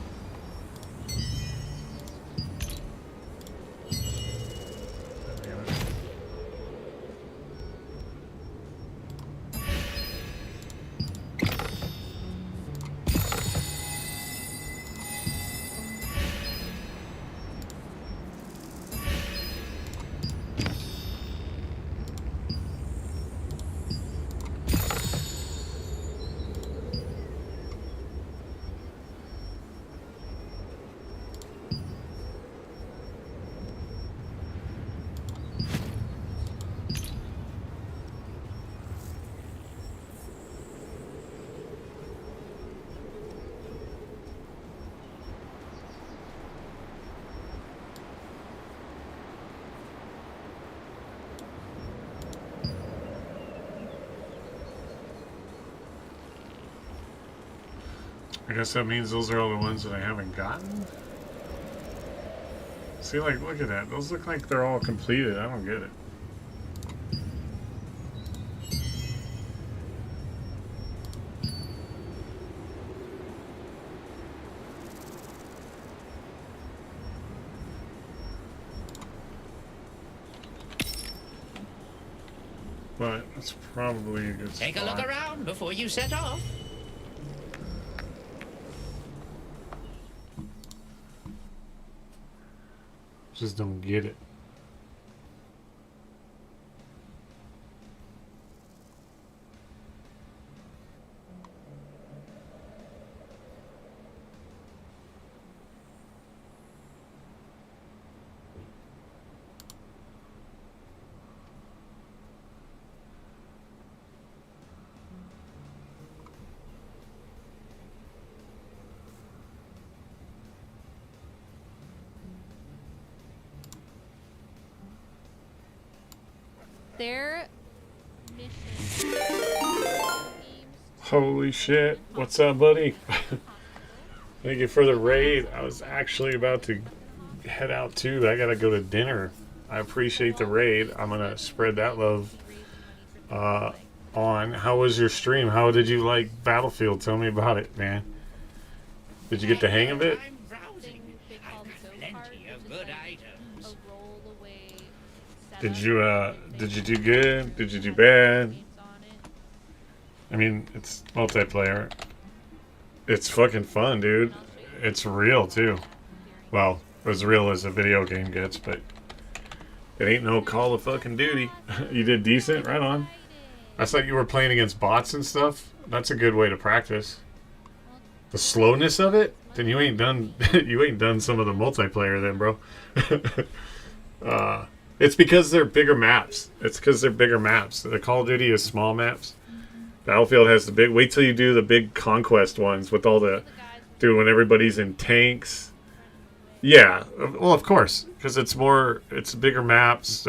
I guess that means those are all the ones that I haven't gotten? See, like, look at that. Those look like they're all completed. I don't get it. But it's probably a good Take a spot. look around before you set off. Just don't get it. Their mission. Holy shit. What's up, buddy? Thank you for the raid. I was actually about to head out too. I gotta go to dinner. I appreciate the raid. I'm gonna spread that love on. How was your stream? How did you like Battlefield? Tell me about it, man. Did you get the hang of it? Did you do good? Did you do bad? I mean, it's multiplayer. It's fucking fun, dude. It's real too. Well, as real as a video game gets, but it ain't no Call of fucking Duty. You did decent, right on. I thought you were playing against bots and stuff. That's a good way to practice. The slowness of it? Then you ain't done. You ain't done some of the multiplayer, then, bro. It's because they're bigger maps. It's because they're bigger maps. The Call of Duty is small maps. Battlefield has the big. Wait till you do the big conquest ones with all the, dude. When everybody's in tanks. Yeah, well, of course, because it's bigger maps.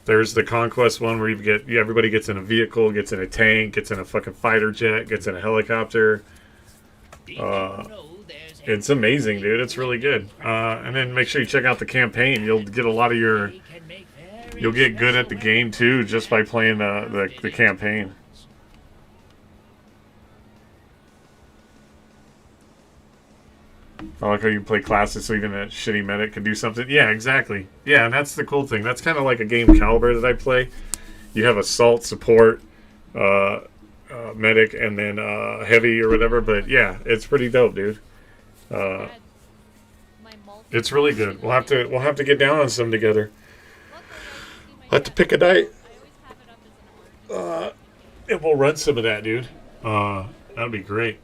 There's the conquest one where everybody gets in a vehicle, gets in a tank, gets in a fucking fighter jet, gets in a helicopter. It's amazing, dude. It's really good. And then make sure you check out the campaign. You'll get a lot of your. You'll get good at the game too just by playing the campaign. I like how you play classes so even a shitty medic can do something. Yeah, exactly. Yeah, and that's the cool thing. That's kind of like a game Caliber that I play. You have assault, support, medic, and then heavy or whatever. But yeah, it's pretty dope, dude. It's really good. We'll have to get down on some together. We'll have to pick a night. And we'll run some of that, dude. That'll be great.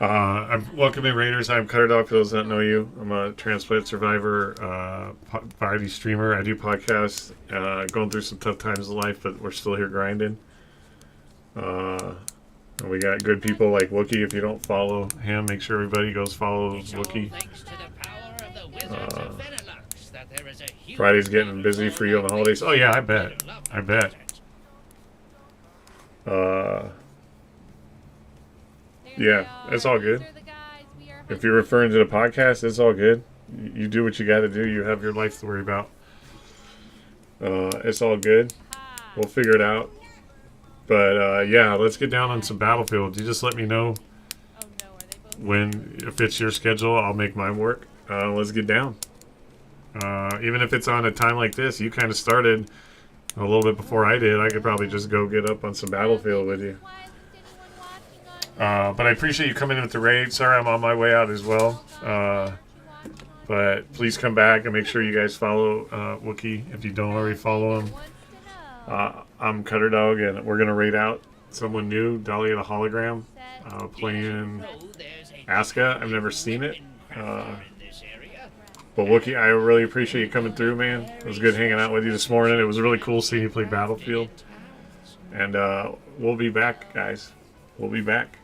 I'm welcoming Raiders. I'm Cutter Dog for those that know you. I'm a transplant survivor, variety streamer. I do podcasts. Going through some tough times in life, but we're still here grinding. And we got good people like Wookie. If you don't follow him, make sure everybody goes follow Wookie. Friday's getting busy for you on the holidays. Oh yeah, I bet. Yeah, it's all good. If you're referring to the podcast, it's all good. You do what you got to do. You have your life to worry about. It's all good. We'll figure it out. But yeah, let's get down on some Battlefield. You just let me know when it fits your schedule. I'll make mine work. Let's get down. Even if it's on a time like this, you kind of started a little bit before I did. I could probably just go get up on some Battlefield with you. But I appreciate you coming in with the raid. Sorry I'm on my way out as well. But please come back and make sure you guys follow Wookie if you don't already follow him. I'm Cutter Dog, and we're going to raid out someone new, Dahlia the Hologram, playing Aska. I've never seen it. But Wookie, I really appreciate you coming through, man. It was good hanging out with you this morning. It was really cool seeing you play Battlefield. And we'll be back, guys. We'll be back.